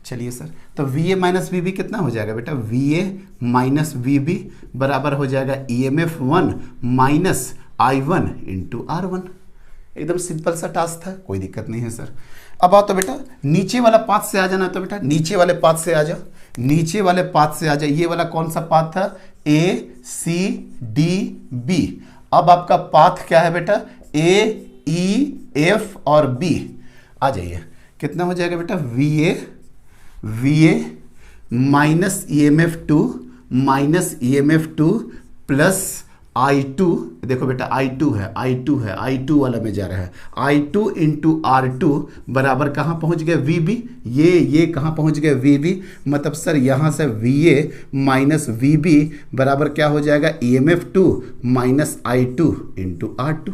चलिए सर, तो VA माइनस VB कितना हो जाएगा बेटा, VA माइनस VB बराबर हो जाएगा EMF 1 minus I1 into R1। एकदम सिंपल सा टास्क था, कोई दिक्कत नहीं है सर। अब आओ तो बेटा नीचे वाला पाथ से आ जाना, तो बेटा नीचे वाले पाथ से आ जाओ, नीचे वाले पाथ से आ जाओ। ये वाला कौन सा पाथ था, ACDB। अब आपका पाथ क्या है बेटा, AEF और B। आ जाइए, कितना हो जाएगा बेटा, VA minus EMF 2 plus I2। देखो बेटा I2 है, I2 वाला में जा रहा है, I2 इंटू R2 बराबर कहाँ पहुँच गया, VB। ये कहाँ पहुँच गया, VB। मतलब सर यहाँ से VA माइनस VB बराबर क्या हो जाएगा, EMF 2 minus I2 into R2।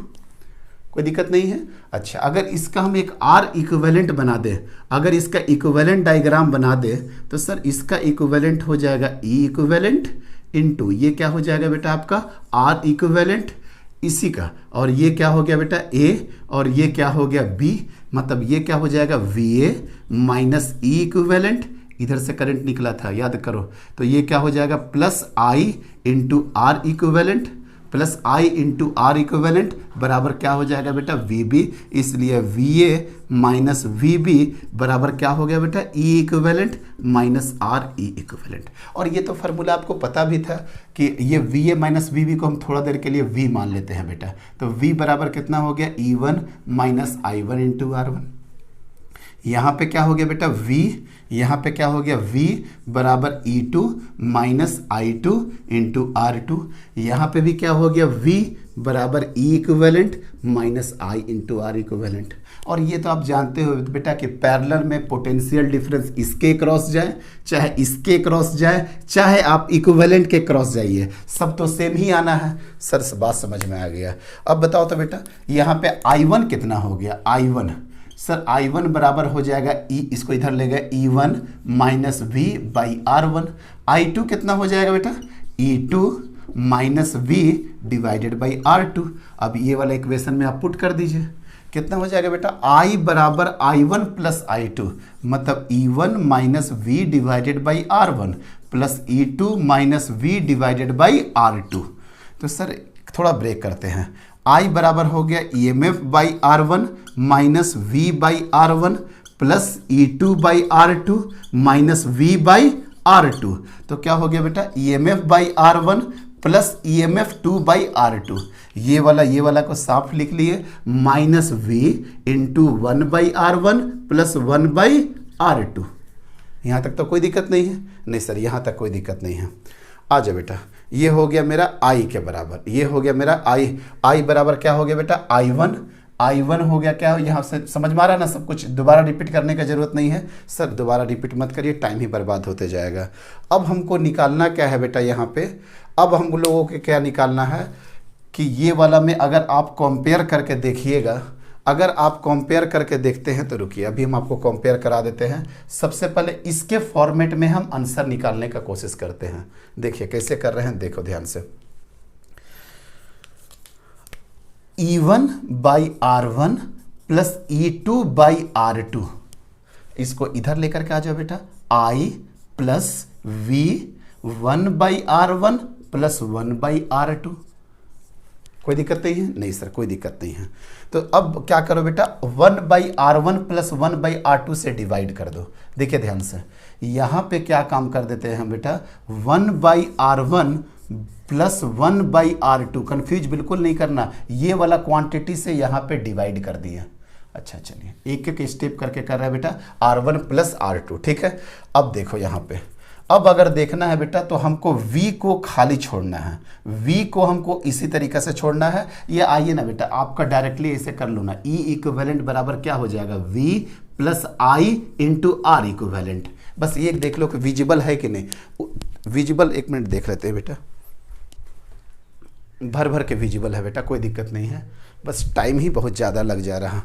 कोई दिक्कत नहीं है। अच्छा, अगर इसका हम एक R इक्विवेलेंट बना दे, अगर इसका इक्विवेलेंट डायग्राम बना दे तो सर इसका इक्विवेलेंट हो जाएगा E इक्विवेलेंट इंटू ये क्या हो जाएगा बेटा आपका R इक्विवेलेंट इसी का, और ये क्या हो गया बेटा A और ये क्या हो गया B। मतलब ये क्या हो जाएगा, VA माइनस E इक्विवेलेंट, इधर से करंट निकला था याद करो, तो ये क्या हो जाएगा plus I into R equivalent plus I into R equivalent बराबर क्या हो जाएगा बेटा, VB। इसलिए VA माइनस VB बराबर क्या हो गया बेटा, E equivalent minus RE equivalent. और ये तो फार्मूला आपको पता भी था कि ये VA माइनस VB को हम थोड़ा देर के लिए V मान लेते हैं बेटा। तो V बराबर कितना हो गया, E1 minus I1 into R1। यहाँ पे क्या हो गया बेटा V, यहाँ पे क्या हो गया V बराबर E2 minus I2 into R2। यहाँ पे भी क्या हो गया V बराबर E equivalent minus I into R equivalent. और ये तो आप जानते हो बेटा कि पैरेलल में पोटेंशियल डिफरेंस इसके क्रॉस जाए चाहे इसके क्रॉस जाए चाहे आप इक्विवेलेंट के क्रॉस जाइए, सब तो सेम ही आना है। सर बात समझ में आ गया। अब बताओ तो बेटा यहाँ पे I1 कितना हो गया, I1 सर I1 बराबर हो जाएगा E, इसको इधर ले गए E1 minus V by R1। I2 कितना हो जाएगा बेटा, E2 minus V divided by R2। अब ये वाला इक्वेशन में आप पुट कर दीजिए, कितना हो जाएगा बेटा, I बराबर I1 प्लस I2 मतलब E1 minus V divided by R1 plus E2 minus V divided by R2। तो सर थोड़ा ब्रेक करते हैं, आई बराबर हो गया EMF by R1 minus V by R1 plus E2 by R2 minus V by R2। तो क्या हो गया बेटा, EMF by R1 plus EMF2 by R2। ये वाला को साफ लिख लिए, minus V into 1 by R1 plus 1 by R2। यहाँ तक तो कोई दिक्कत नहीं है? नहीं सर, यहाँ तक कोई दिक्कत नहीं है। आ जाओ बेटा, ये हो गया मेरा I के बराबर, ये हो गया मेरा I बराबर क्या हो गया बेटा, I1 हो गया। क्या यहाँ से समझ में आ रहा है ना सब कुछ? दोबारा रिपीट करने का जरूरत नहीं है सर, दोबारा रिपीट मत करिए, टाइम ही बर्बाद होते जाएगा। अब हमको निकालना क्या है बेटा यहाँ पे, अब हम लोगों के क्या निकालना है कि ये वाला में अगर आप कंपेयर करके देखिएगा, अगर आप कंपेयर करके देखते हैं तो रुकिए, अभी हम आपको कंपेयर करा देते हैं। सबसे पहले इसके फॉर्मेट में हम आंसर निकालने का कोशिश करते हैं। देखिए कैसे कर रहे हैं, देखो ध्यान से। E1 by R1 plus E2 by R2, इसको इधर लेकर के आ जाओ बेटा। I plus V 1 by R1 plus 1 by R2। कोई दिक्कत नहीं है? नहीं सर, कोई दिक्कत नहीं है। तो अब क्या करो बेटा, 1 by R1 plus 1 by R2 से डिवाइड कर दो। देखिए ध्यान से, यहाँ पे क्या काम कर देते हैं हम बेटा, 1 by R1 plus 1 by R2, confuse बिल्कुल नहीं करना, ये वाला क्वांटिटी से यहाँ पे डिवाइड कर दिया। अच्छा चलिए, एक एक स्टेप करके कर रहा है बेटा, R1 प्लस R2, ठीक है। अब देखो यहाँ पे, अब अगर देखना है बेटा तो हमको V को खाली छोड़ना है, V को हमको इसी तरीके से छोड़ना है। ये आइए ना बेटा, आपका डायरेक्टली ऐसे कर लो ना, E इक्विवेलेंट बराबर क्या हो जाएगा, V plus I into R equivalent. बस ये देख लो कि विजिबल है कि नहीं। विजिबल, एक मिनट देख लेते हैं बेटा, भर भर के विजिबल है बेटा, कोई दिक्कत नहीं है, बस टाइम ही बहुत ज़्यादा लग जा रहा।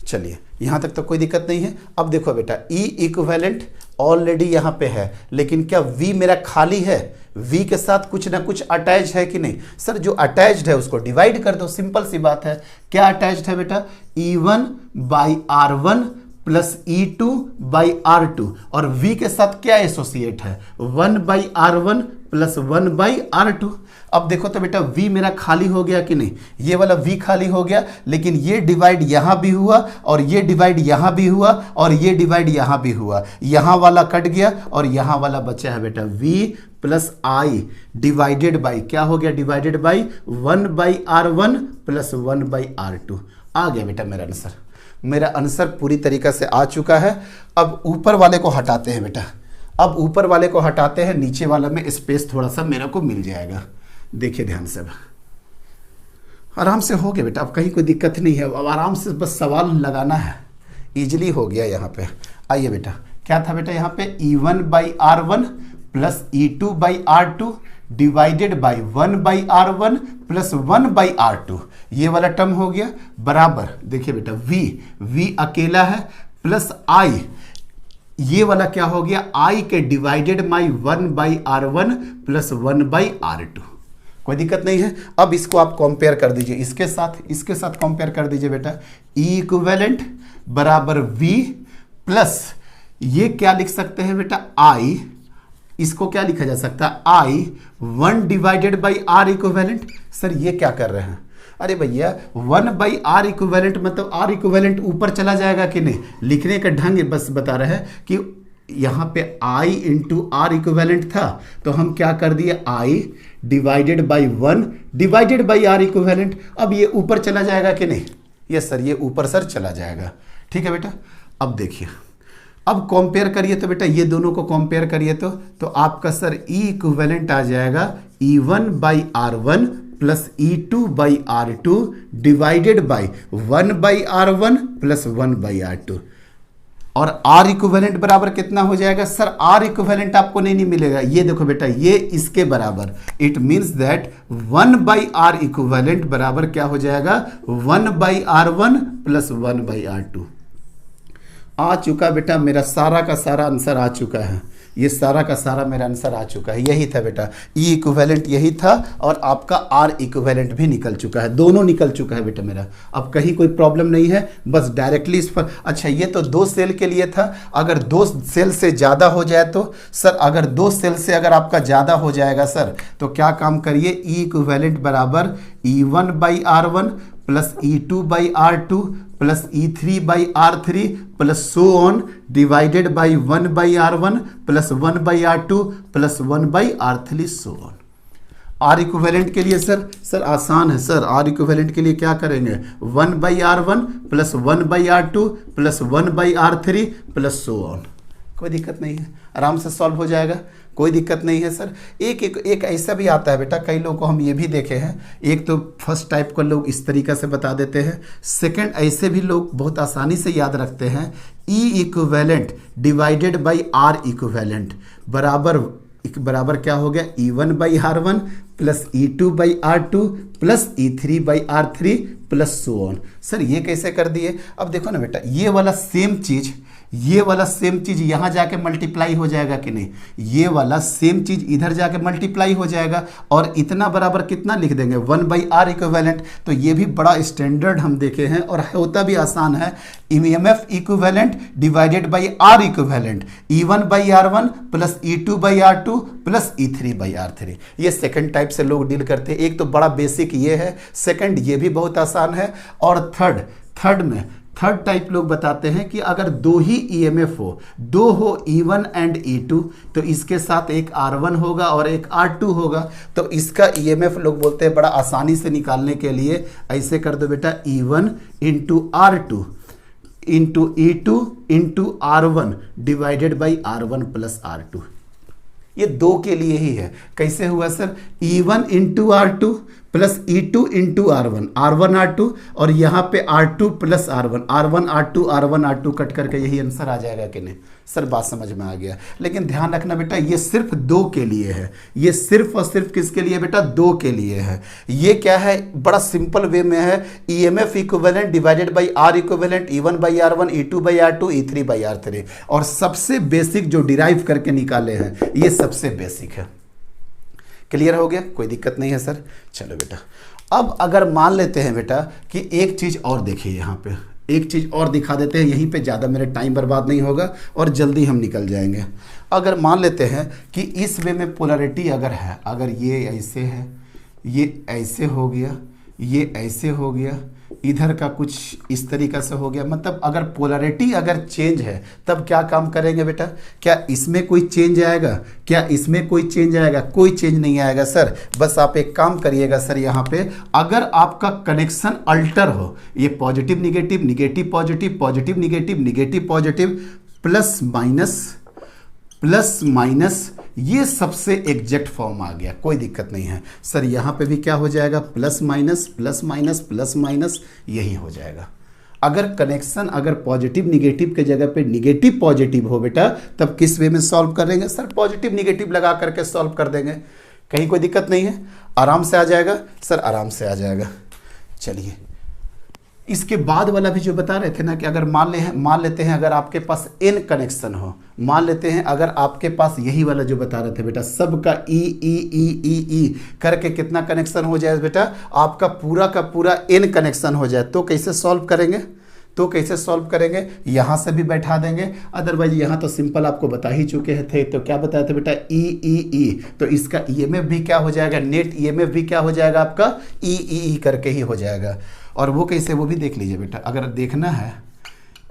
चलिए यहाँ तक तो कोई दिक्कत नहीं है। अब देखो बेटा, E इक्विवेलेंट ऑलरेडी यहाँ पे है, लेकिन क्या V मेरा खाली है? V के साथ कुछ ना कुछ अटैच है कि नहीं? सर जो अटैच्ड है उसको डिवाइड कर दो, सिंपल सी बात है। क्या अटैच्ड है बेटा, E1 by R1 plus E2 by R2, और V के साथ क्या एसोसिएट है, 1 by R1 plus 1 by R2। अब देखो तो बेटा, V मेरा खाली हो गया कि नहीं? ये वाला V खाली हो गया, लेकिन ये डिवाइड यहाँ भी हुआ, और ये डिवाइड यहाँ भी हुआ, और ये डिवाइड यहाँ भी हुआ। यहाँ वाला कट गया और यहाँ वाला बचा है बेटा, V plus I divided by क्या हो गया, divided by 1 by R1 plus 1 by R2। आ गया बेटा मेरा आंसर, मेरा आंसर पूरी तरीके से आ चुका है। अब ऊपर वाले को हटाते हैं बेटा, अब ऊपर वाले को हटाते हैं, नीचे वाला में स्पेस थोड़ा सा मेरे को मिल जाएगा। देखिए ध्यान से, आराम से हो गया बेटा, अब कहीं कोई दिक्कत नहीं है, अब आराम से बस सवाल लगाना है, इजीली हो गया यहाँ पे। आइए बेटा, क्या था बेटा यहाँ पे, E1 by R1 plus E2 by R2 divided by 1 by R1 plus 1 by R2, ये वाला टर्म हो गया बराबर। देखिए बेटा, V अकेला है प्लस I, ये वाला क्या हो गया, I के divided by 1 by R1 plus 1 by R2। कोई दिक्कत नहीं है। अब इसको आप कंपेयर कर दीजिए इसके साथ कंपेयर कर दीजिए बेटा। E इक्विवेलेंट बराबर V प्लस ये क्या लिख सकते हैं बेटा, I, इसको क्या लिखा जा सकता है, I 1 divided by R equivalent. Sir ये क्या कर रहे हैं, अरे भैया 1 बाई R इक्विवेलेंट मतलब R इक्विवेलेंट ऊपर चला जाएगा कि नहीं, लिखने का ढंग बस बता रहे हैं कि यहाँ पे I इंटू R इक्विवेलेंट था, तो हम क्या कर दिए, I divided by 1 divided by R equivalent. अब ये ऊपर चला जाएगा कि नहीं, यस सर ये ऊपर सर चला जाएगा। ठीक है बेटा, अब देखिए, अब कंपेयर करिए तो बेटा, ये दोनों को कंपेयर करिए तो आपका सर E इक्विवेलेंट आ जाएगा E1 by R1 plus E2 by R2 divided by 1 by R1 plus 1 by R2, और R इक्विवेलेंट बराबर कितना हो जाएगा, सर R इक्विवेलेंट आपको नहीं मिलेगा, ये देखो बेटा, ये इसके बराबर, it means that 1 by R equivalent बराबर क्या हो जाएगा, 1 by R1 plus 1 by R2। आ चुका बेटा, मेरा सारा का सारा आंसर आ चुका है। ये सारा का सारा मेरा आंसर आ चुका है, यही था बेटा, ई इक्विवेलेंट यही था और आपका आर इक्विवेलेंट भी निकल चुका है, दोनों निकल चुका है बेटा मेरा। अब कहीं कोई प्रॉब्लम नहीं है, बस डायरेक्टली इस पर। अच्छा ये तो 2 सेल के लिए था, अगर 2 सेल से ज़्यादा हो जाए तो सर, अगर 2 सेल से अगर आपका ज़्यादा हो जाएगा सर तो क्या काम करिए, ई इक्विवेलेंट बराबर E1/R1 plus E2/R2 plus E3/R3 plus so on divided by 1/R1 plus 1/R2 plus 1/R3 so on. R equivalent के लिए सर आसान है सर, आर इक्विवेलेंट के लिए क्या करेंगे, 1/R1 plus 1/R2 plus 1/R3 plus so on. कोई दिक्कत नहीं है, आराम से सॉल्व हो जाएगा, कोई दिक्कत नहीं है सर। एक ऐसा भी आता है बेटा, कई लोगों को हम ये भी देखे हैं, एक तो फर्स्ट टाइप को लोग इस तरीक़ा से बता देते हैं, सेकंड ऐसे भी लोग बहुत आसानी से याद रखते हैं, E equivalent divided by R equivalent बराबर क्या हो गया, E1/R1 plus E2/R2 plus E3/R3 plus so on. Sir ये कैसे कर दिए, अब देखो ना बेटा, ये वाला सेम चीज़ यहाँ जाके मल्टीप्लाई हो जाएगा कि नहीं, ये वाला सेम चीज़ इधर जाके मल्टीप्लाई हो जाएगा और इतना बराबर कितना लिख देंगे, 1/R इक्विवेलेंट। तो ये भी बड़ा स्टैंडर्ड हम देखे हैं और होता भी आसान है, EMF equivalent divided by R equivalent, E1/R1 plus E2/R2 plus E3/R3। ये सेकंड टाइप से लोग डील करते हैं। एक तो बड़ा बेसिक ये है, सेकंड ये भी बहुत आसान है, और थर्ड टाइप लोग बताते हैं कि अगर 2 ही EMF हो, 2 हो E1 एंड E2, तो इसके साथ एक R1 होगा और एक R2 होगा, तो इसका EMF लोग बोलते हैं बड़ा आसानी से निकालने के लिए ऐसे कर दो बेटा, E1 into R2 into E2 into R1 divided by R1 plus R2। ये 2 के लिए ही है। कैसे हुआ sir, E1 into R2 plus E2 into R1 R2 और यहाँ पे R2 plus R1 R2 cut करके यही आंसर आ जाएगा कि नहीं सर, बात समझ में आ गया। लेकिन ध्यान रखना बेटा, ये सिर्फ 2 के लिए है, ये सिर्फ और सिर्फ किसके लिए बेटा, 2 के लिए है। ये क्या है, बड़ा सिंपल वे में है, EMF equivalent divided by R equivalent, E1/R1 E2/R2 E3/R3, और सबसे बेसिक जो डिराइव करके निकाले हैं ये सबसे बेसिक है। क्लियर हो गया, कोई दिक्कत नहीं है सर। चलो बेटा, अब अगर मान लेते हैं बेटा कि एक चीज़ और देखिए, यहाँ पे एक चीज़ और दिखा देते हैं, यहीं पे ज़्यादा मेरे टाइम बर्बाद नहीं होगा और जल्दी हम निकल जाएंगे। अगर मान लेते हैं कि इस वे में पोलैरिटी अगर है, अगर ये ऐसे है, ये ऐसे हो गया, ये ऐसे हो गया, इधर का कुछ इस तरीक़ा से हो गया, मतलब अगर पोलैरिटी अगर चेंज है तब क्या काम करेंगे बेटा, क्या इसमें कोई चेंज आएगा, क्या इसमें कोई चेंज आएगा, कोई चेंज नहीं आएगा सर। बस आप एक काम करिएगा सर, यहाँ पे अगर आपका कनेक्शन अल्टर हो, ये positive negative, negative positive, positive negative, negative positive, plus minus, ये सबसे एग्जैक्ट फॉर्म आ गया, कोई दिक्कत नहीं है सर। यहाँ पे भी क्या हो जाएगा, plus minus plus minus plus minus, यही हो जाएगा। अगर कनेक्शन अगर पॉजिटिव निगेटिव के जगह पे निगेटिव पॉजिटिव हो बेटा, तब किस वे में सॉल्व करेंगे सर, पॉजिटिव निगेटिव लगा करके सॉल्व कर देंगे, कहीं कोई दिक्कत नहीं है, आराम से आ जाएगा सर, आराम से आ जाएगा। चलिए, इसके बाद वाला भी जो बता रहे थे ना कि अगर मान लेते हैं अगर आपके पास n कनेक्शन हो, मान लेते हैं अगर आपके पास यही वाला जो बता रहे थे बेटा, सबका ई करके कितना कनेक्शन हो जाए बेटा, आपका पूरा का पूरा n कनेक्शन हो जाए, तो कैसे सॉल्व करेंगे, यहाँ से भी बैठा देंगे। अदरवाइज यहाँ तो सिंपल आपको बता ही चुके थे, तो क्या बताया था बेटा, ई, तो इसका EMF भी क्या हो जाएगा, नेट EMF भी क्या हो जाएगा आपका, ई करके ही हो जाएगा। और वो कैसे, वो भी देख लीजिए बेटा, अगर देखना है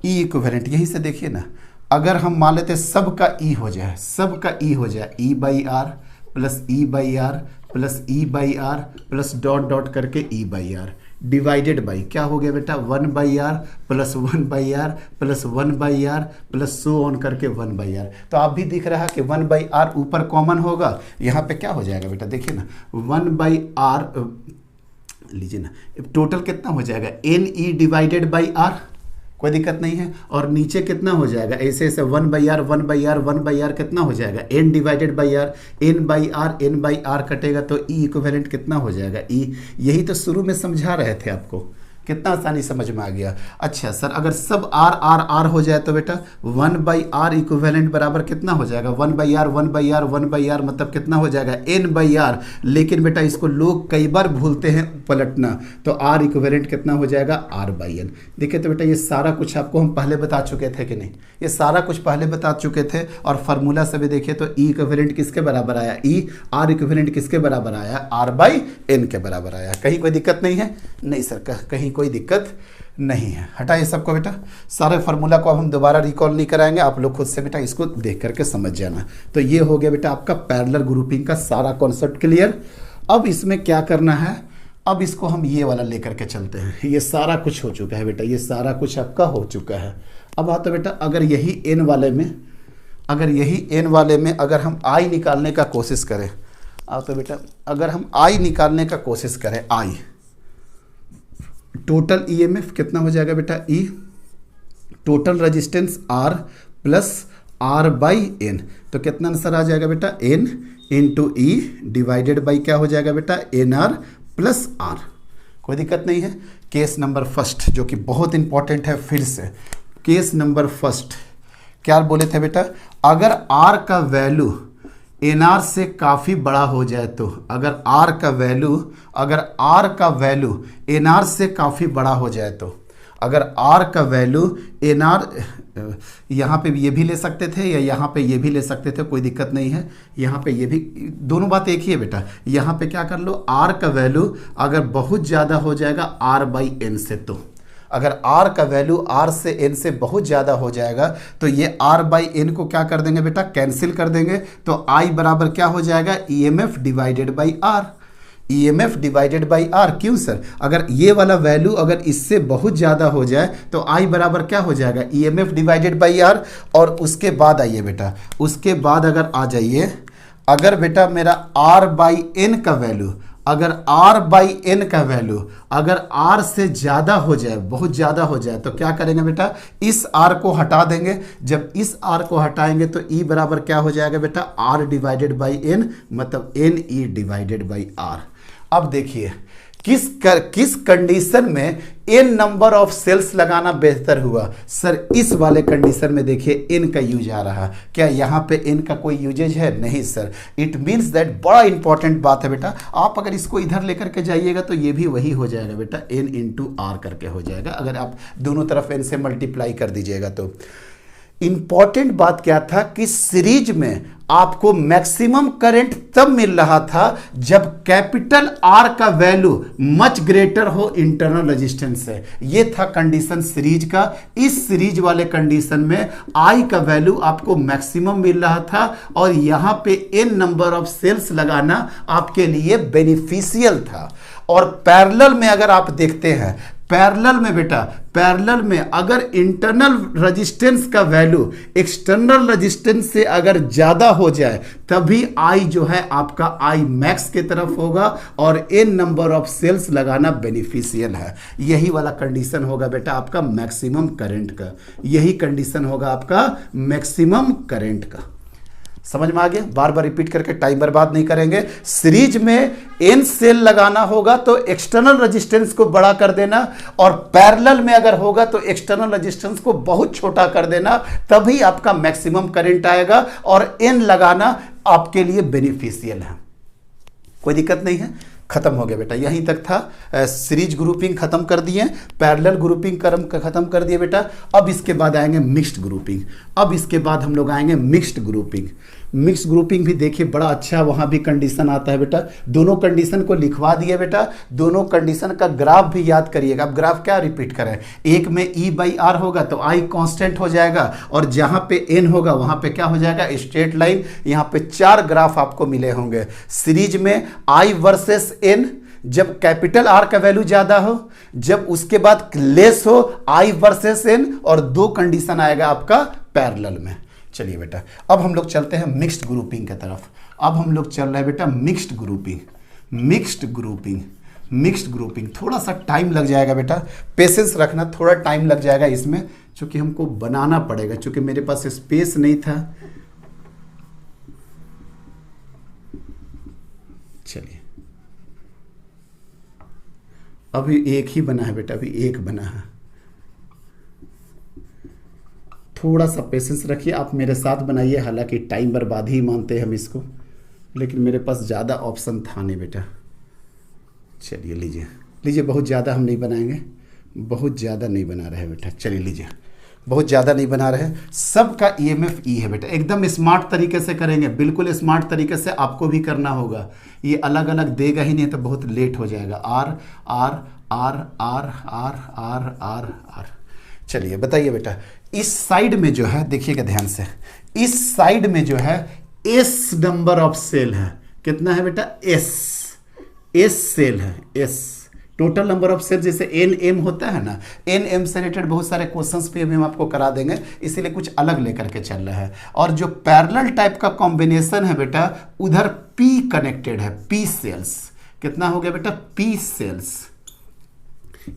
ई इक्विवेलेंट, यही से देखिए ना, अगर हम मान लेते सबका ई हो जाए, E/R plus E/R plus E/R plus dot करके E/R डिवाइडेड बाई क्या हो गया बेटा, 1/R plus 1/R plus 1/R plus so on करके 1/R। तो आप भी दिख रहा है कि 1/R ऊपर कॉमन होगा, यहाँ पे क्या हो जाएगा बेटा, देखिए ना, 1/R लीजिए ना, टोटल कितना हो जाएगा, NE डिवाइडेड बाई R, कोई दिक्कत नहीं है, और नीचे कितना हो जाएगा, ऐसे 1/R कितना हो जाएगा, N divided by R, N/R कटेगा तो E इक्विवेलेंट कितना हो जाएगा, E। यही तो शुरू में समझा रहे थे आपको, कितना आसानी समझ में आ गया। अच्छा सर, अगर सब आर आर आर हो जाए तो बेटा 1/r इक्विवेलेंट बराबर कितना हो जाएगा, 1/r 1/r 1/r मतलब कितना हो जाएगा n/r। लेकिन बेटा इसको लोग कई बार भूलते हैं पलटना, तो r इक्विवेलेंट कितना हो जाएगा r/n। देखिए तो बेटा ये सारा कुछ आपको हम पहले बता चुके थे कि नहीं, ये सारा कुछ पहले बता चुके थे। और फार्मूला से भी देखिए तो e इक्विवेलेंट किसके बराबर आया, r इक्विवेलेंट किसके बराबर आया, r/n के बराबर आया। कहीं कोई दिक्कत नहीं है? नहीं सर, कहीं कोई दिक्कत नहीं है। हटाइए सबको बेटा, सारे फार्मूला को अब हम दोबारा रिकॉल नहीं कराएंगे, आप लोग खुद से बेटा इसको देख करके समझ जाना। तो ये हो गया बेटा आपका पैरेलल ग्रुपिंग का सारा कॉन्सेप्ट क्लियर। अब इसमें क्या करना है, अब इसको हम ये वाला लेकर के चलते हैं। ये सारा कुछ हो चुका है बेटा, ये सारा कुछ आपका हो चुका है। अब आता बेटा अगर यही n वाले में, अगर यही n वाले में अगर हम i निकालने का कोशिश करें, तो बेटा अगर हम i निकालने का कोशिश करें, i टोटल ईएमएफ कितना हो जाएगा बेटा, E total resistance R plus R/n, तो कितना आंसर आ जाएगा बेटा, N into E divided by क्या हो जाएगा बेटा, NR प्लस R। कोई दिक्कत नहीं है। केस नंबर फर्स्ट जो कि बहुत इंपॉर्टेंट है, फिर से केस नंबर फर्स्ट क्या बोले थे बेटा, अगर R का वैल्यू NR से काफ़ी बड़ा हो जाए तो, अगर R का वैल्यू NR से काफ़ी बड़ा हो जाए तो, अगर R का वैल्यू NR, यहाँ पे ये भी ले सकते थे या यहाँ पे ये भी ले सकते थे, कोई दिक्कत नहीं है। यहाँ पे ये भी, दोनों बात एक ही है बेटा। यहाँ पे क्या कर लो, R का वैल्यू अगर बहुत ज़्यादा हो जाएगा R/n से, तो अगर R का वैल्यू R से n से बहुत ज़्यादा हो जाएगा तो ये R/n को क्या कर देंगे बेटा, कैंसिल कर देंगे। तो I बराबर क्या हो जाएगा, EMF divided by R, EMF divided by R। क्यों सर, अगर ये वाला वैल्यू अगर इससे बहुत ज़्यादा हो जाए तो I बराबर क्या हो जाएगा, EMF डिवाइडेड बाई R। और उसके बाद आइए बेटा, उसके बाद अगर आ जाइए, अगर बेटा मेरा R/n का वैल्यू, अगर R/n का वैल्यू अगर R से ज़्यादा हो जाए, बहुत ज़्यादा हो जाए, तो क्या करेंगे बेटा, इस R को हटा देंगे। जब इस R को हटाएंगे तो E बराबर क्या हो जाएगा बेटा, R डिवाइडेड बाई N, मतलब NE डिवाइडेड बाई R। अब देखिए किस कंडीशन में n नंबर ऑफ सेल्स लगाना बेहतर हुआ। सर इस वाले कंडीशन में देखिए n का यूज आ रहा, क्या यहाँ पे n का कोई यूजेज है, नहीं सर। इट मीन्स दैट बड़ा इंपॉर्टेंट बात है बेटा, आप अगर इसको इधर लेकर के जाइएगा तो ये भी वही हो जाएगा बेटा, n इंटू आर करके हो जाएगा, अगर आप दोनों तरफ n से मल्टीप्लाई कर दीजिएगा तो। इंपॉर्टेंट बात क्या था कि सीरीज में आपको मैक्सिमम करंट तब मिल रहा था जब कैपिटल R का वैल्यू मच ग्रेटर हो इंटरनल रेजिस्टेंस से। ये था कंडीशन सीरीज का। इस सीरीज वाले कंडीशन में I का वैल्यू आपको मैक्सिमम मिल रहा था और यहां पे n नंबर ऑफ सेल्स लगाना आपके लिए बेनिफिशियल था। और पैरेलल में अगर आप देखते हैं, पैरेलल में बेटा, पैरेलल में अगर इंटरनल रेजिस्टेंस का वैल्यू एक्सटर्नल रेजिस्टेंस से अगर ज्यादा हो जाए तभी I जो है आपका I मैक्स की तरफ होगा और n नंबर ऑफ सेल्स लगाना बेनिफिशियल है। यही वाला कंडीशन होगा बेटा आपका मैक्सिमम करंट का, यही कंडीशन होगा आपका मैक्सिमम करंट का। समझ में आ गया? बार बार रिपीट करके टाइम बर्बाद नहीं करेंगे। सीरीज में n सेल लगाना होगा तो एक्सटर्नल रेजिस्टेंस को बड़ा कर देना, और पैरेलल में अगर होगा तो एक्सटर्नल रेजिस्टेंस को बहुत छोटा कर देना, तभी आपका मैक्सिमम करंट आएगा और n लगाना आपके लिए बेनिफिशियल है। कोई दिक्कत नहीं है। खत्म हो गया बेटा, यहीं तक था। सीरीज ग्रुपिंग खत्म कर दिए, पैरेलल ग्रुपिंग खत्म कर दिए बेटा। अब इसके बाद आएंगे मिक्स्ड ग्रुपिंग। अब इसके बाद हम लोग आएंगे मिक्स्ड ग्रुपिंग। मिक्स ग्रुपिंग भी देखिए बड़ा अच्छा, वहाँ भी कंडीशन आता है बेटा। दोनों कंडीशन को लिखवा दिए बेटा, दोनों कंडीशन का ग्राफ भी याद करिएगा। अब ग्राफ क्या रिपीट करें, एक में E/R होगा तो I कांस्टेंट हो जाएगा, और जहाँ पे N होगा वहाँ पे क्या हो जाएगा, स्ट्रेट लाइन। यहाँ पे 4 ग्राफ आपको मिले होंगे। सीरीज में I वर्सेस N, जब कैपिटल R का वैल्यू ज्यादा हो, जब उसके बाद लेस हो I वर्सेस N, और 2 कंडीशन आएगा आपका पैरेलल में। चलिए बेटा अब हम लोग चलते हैं मिक्स्ड ग्रुपिंग की तरफ। अब हम लोग चल रहे हैं बेटा मिक्स्ड ग्रुपिंग। मिक्स्ड ग्रुपिंग थोड़ा सा टाइम लग जाएगा बेटा, पेशेंस रखना, थोड़ा टाइम लग जाएगा इसमें, क्योंकि हमको बनाना पड़ेगा, क्योंकि मेरे पास स्पेस नहीं था। चलिए अभी एक ही बना है बेटा, अभी एक बना है। थोड़ा सा पेशेंस रखिए, आप मेरे साथ बनाइए। हालांकि टाइम बर्बाद ही मानते हैं हम इसको, लेकिन मेरे पास ज़्यादा ऑप्शन था नहीं बेटा। चलिए लीजिए लीजिए, बहुत ज़्यादा हम नहीं बनाएंगे, बहुत ज़्यादा नहीं बना रहे बेटा। चलिए लीजिए, बहुत ज़्यादा नहीं बना रहे। सबका EMF E है बेटा। एकदम स्मार्ट तरीके से करेंगे, बिल्कुल स्मार्ट तरीके से आपको भी करना होगा। ये अलग अलग देगा ही नहीं तो बहुत लेट हो जाएगा। R R R R R R R R. चलिए बताइए बेटा, इस साइड में जो है, देखिएगा ध्यान से, इस साइड में जो है एस नंबर ऑफ सेल है। कितना है बेटा? एस सेल है। S total number of cell, जैसे NM होता है ना, NM से रिलेटेड बहुत सारे क्वेश्चंस पे भी हम आपको करा देंगे, इसीलिए कुछ अलग लेकर के चल रहा है। और जो पैरेलल टाइप का कॉम्बिनेशन है बेटा, उधर P कनेक्टेड है, P सेल्स। कितना हो गया बेटा? P cells.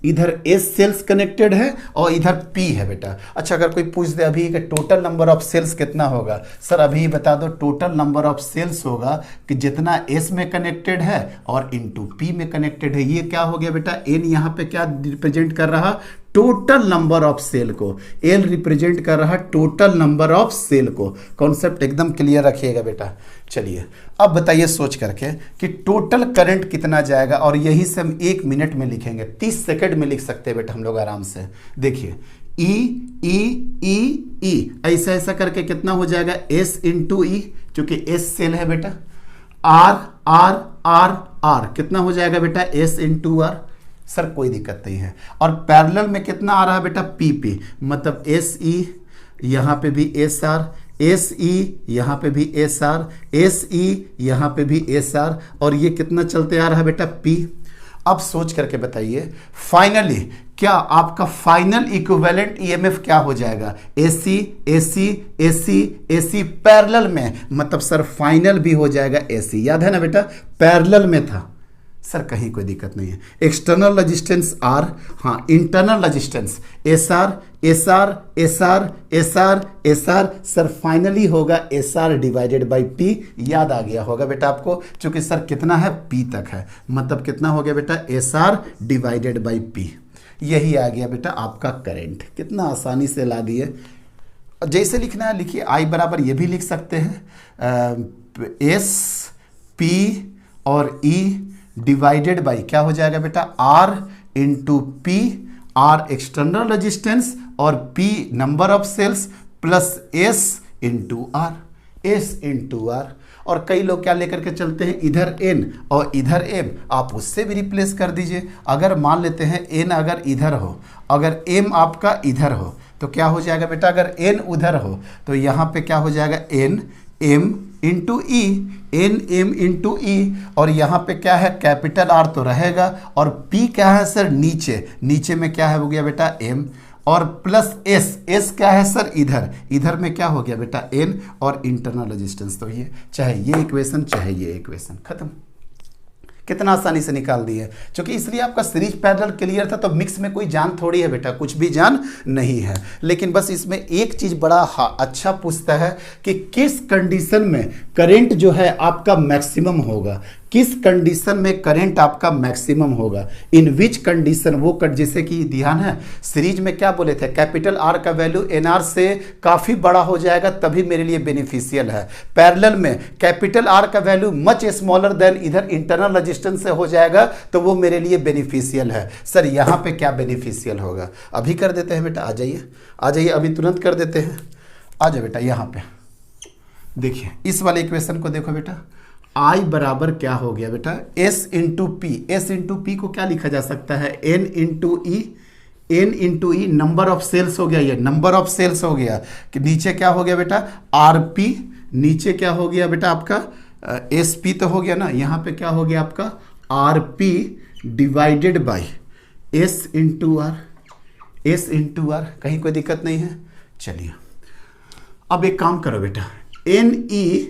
इधर S सेल्स कनेक्टेड है और इधर P है बेटा। अच्छा, अगर कोई पूछ दे अभी कि टोटल नंबर ऑफ सेल्स कितना होगा, सर अभी बता दो, टोटल नंबर ऑफ सेल्स होगा कि जितना S में कनेक्टेड है और इनटू P में कनेक्टेड है। ये क्या हो गया बेटा? N यहाँ पे क्या रिप्रेजेंट कर रहा? टोटल नंबर ऑफ सेल को। L रिप्रेजेंट कर रहा टोटल नंबर ऑफ सेल को। कॉन्सेप्ट एकदम क्लियर रखिएगा बेटा। चलिए अब बताइए सोच करके कि टोटल करंट कितना जाएगा, और यही से हम 1 मिनट में लिखेंगे, 30 सेकंड में लिख सकते हैं बेटा हम लोग आराम से। देखिए ई ऐसा ऐसा करके कितना हो जाएगा? S इंटू ई, क्योंकि S सेल है बेटा। आर आर आर आर कितना हो जाएगा बेटा? S into are. सर कोई दिक्कत नहीं है। और पैरेलल में कितना आ रहा है बेटा? PP, मतलब SE, यहाँ पे भी SR, SE यहाँ पे भी SR, SE यहाँ पे भी SR, और ये कितना चलते आ रहा है बेटा? P। अब सोच करके बताइए फाइनली क्या आपका फाइनल इक्विवेलेंट EMF क्या हो जाएगा? AC AC AC AC parallel में, मतलब सर फाइनल भी हो जाएगा AC। याद है ना बेटा, पैरेलल में था। सर कहीं कोई दिक्कत नहीं है। एक्सटर्नल रेजिस्टेंस R, हाँ internal resistance SR SR SR SR SR, sir finally होगा SR डिवाइडेड बाई P। याद आ गया होगा बेटा आपको, क्योंकि सर कितना है? P तक है, मतलब कितना हो गया बेटा? SR divided by P। यही आ गया बेटा आपका करंट। कितना आसानी से ला दिए। जैसे लिखना है लिखिए, I बराबर ये भी लिख सकते हैं, S P और E डिवाइडेड बाई क्या हो जाएगा बेटा? R into P। R external resistance और P number of cells, plus S into R। S into R। और कई लोग क्या लेकर के चलते हैं? इधर N और इधर M, आप उससे भी रिप्लेस कर दीजिए। अगर मान लेते हैं N अगर इधर हो, अगर M आपका इधर हो, तो क्या हो जाएगा बेटा? अगर N उधर हो तो यहाँ पे क्या हो जाएगा? N M into E, N M into ई। और यहाँ पे क्या है? कैपिटल R तो रहेगा, और P क्या है सर? नीचे, नीचे में क्या है हो गया बेटा? M, और प्लस S क्या है सर? इधर, इधर में क्या हो गया बेटा? N, और इंटरनल रेजिस्टेंस। तो ये चाहे ये इक्वेशन चाहे ये इक्वेशन, खत्म। कितना आसानी से निकाल दिए, क्योंकि इसलिए आपका सीरीज पैरेलल क्लियर था। तो मिक्स में कोई जान थोड़ी है बेटा, कुछ भी जान नहीं है। लेकिन बस इसमें एक चीज बड़ा अच्छा पूछता है कि किस कंडीशन में करंट जो है आपका मैक्सिमम होगा। किस कंडीशन में करंट आपका मैक्सिमम होगा? इन विच कंडीशन, वो जैसे कि ध्यान है सीरीज में क्या बोले थे? कैपिटल R का वैल्यू NR से काफी बड़ा हो जाएगा तभी मेरे लिए बेनिफिशियल है। पैरेलल में कैपिटल R का वैल्यू मच स्मॉलर देन इधर इंटरनल रेजिस्टेंस से हो जाएगा, तो वो मेरे लिए बेनिफिशियल है। सर यहाँ पे क्या बेनिफिशियल होगा? अभी कर देते हैं बेटा, आ जाइए आ जाइए, अभी तुरंत कर देते हैं। आ जाओ बेटा, यहाँ पे देखिए इस वाले इक्वेशन को देखो बेटा। I बराबर क्या हो गया बेटा? S into P. S into P को क्या लिखा जा सकता है? N into E. N into E number of cells हो गया, ये नंबर ऑफ सेल्स हो गया। कि नीचे क्या हो गया बेटा? RP। नीचे क्या हो गया बेटा आपका? SP तो हो गया ना। यहाँ पे क्या हो गया आपका? RP divided by S into R। S into R, कहीं कोई दिक्कत नहीं है। चलिए अब एक काम करो बेटा, NE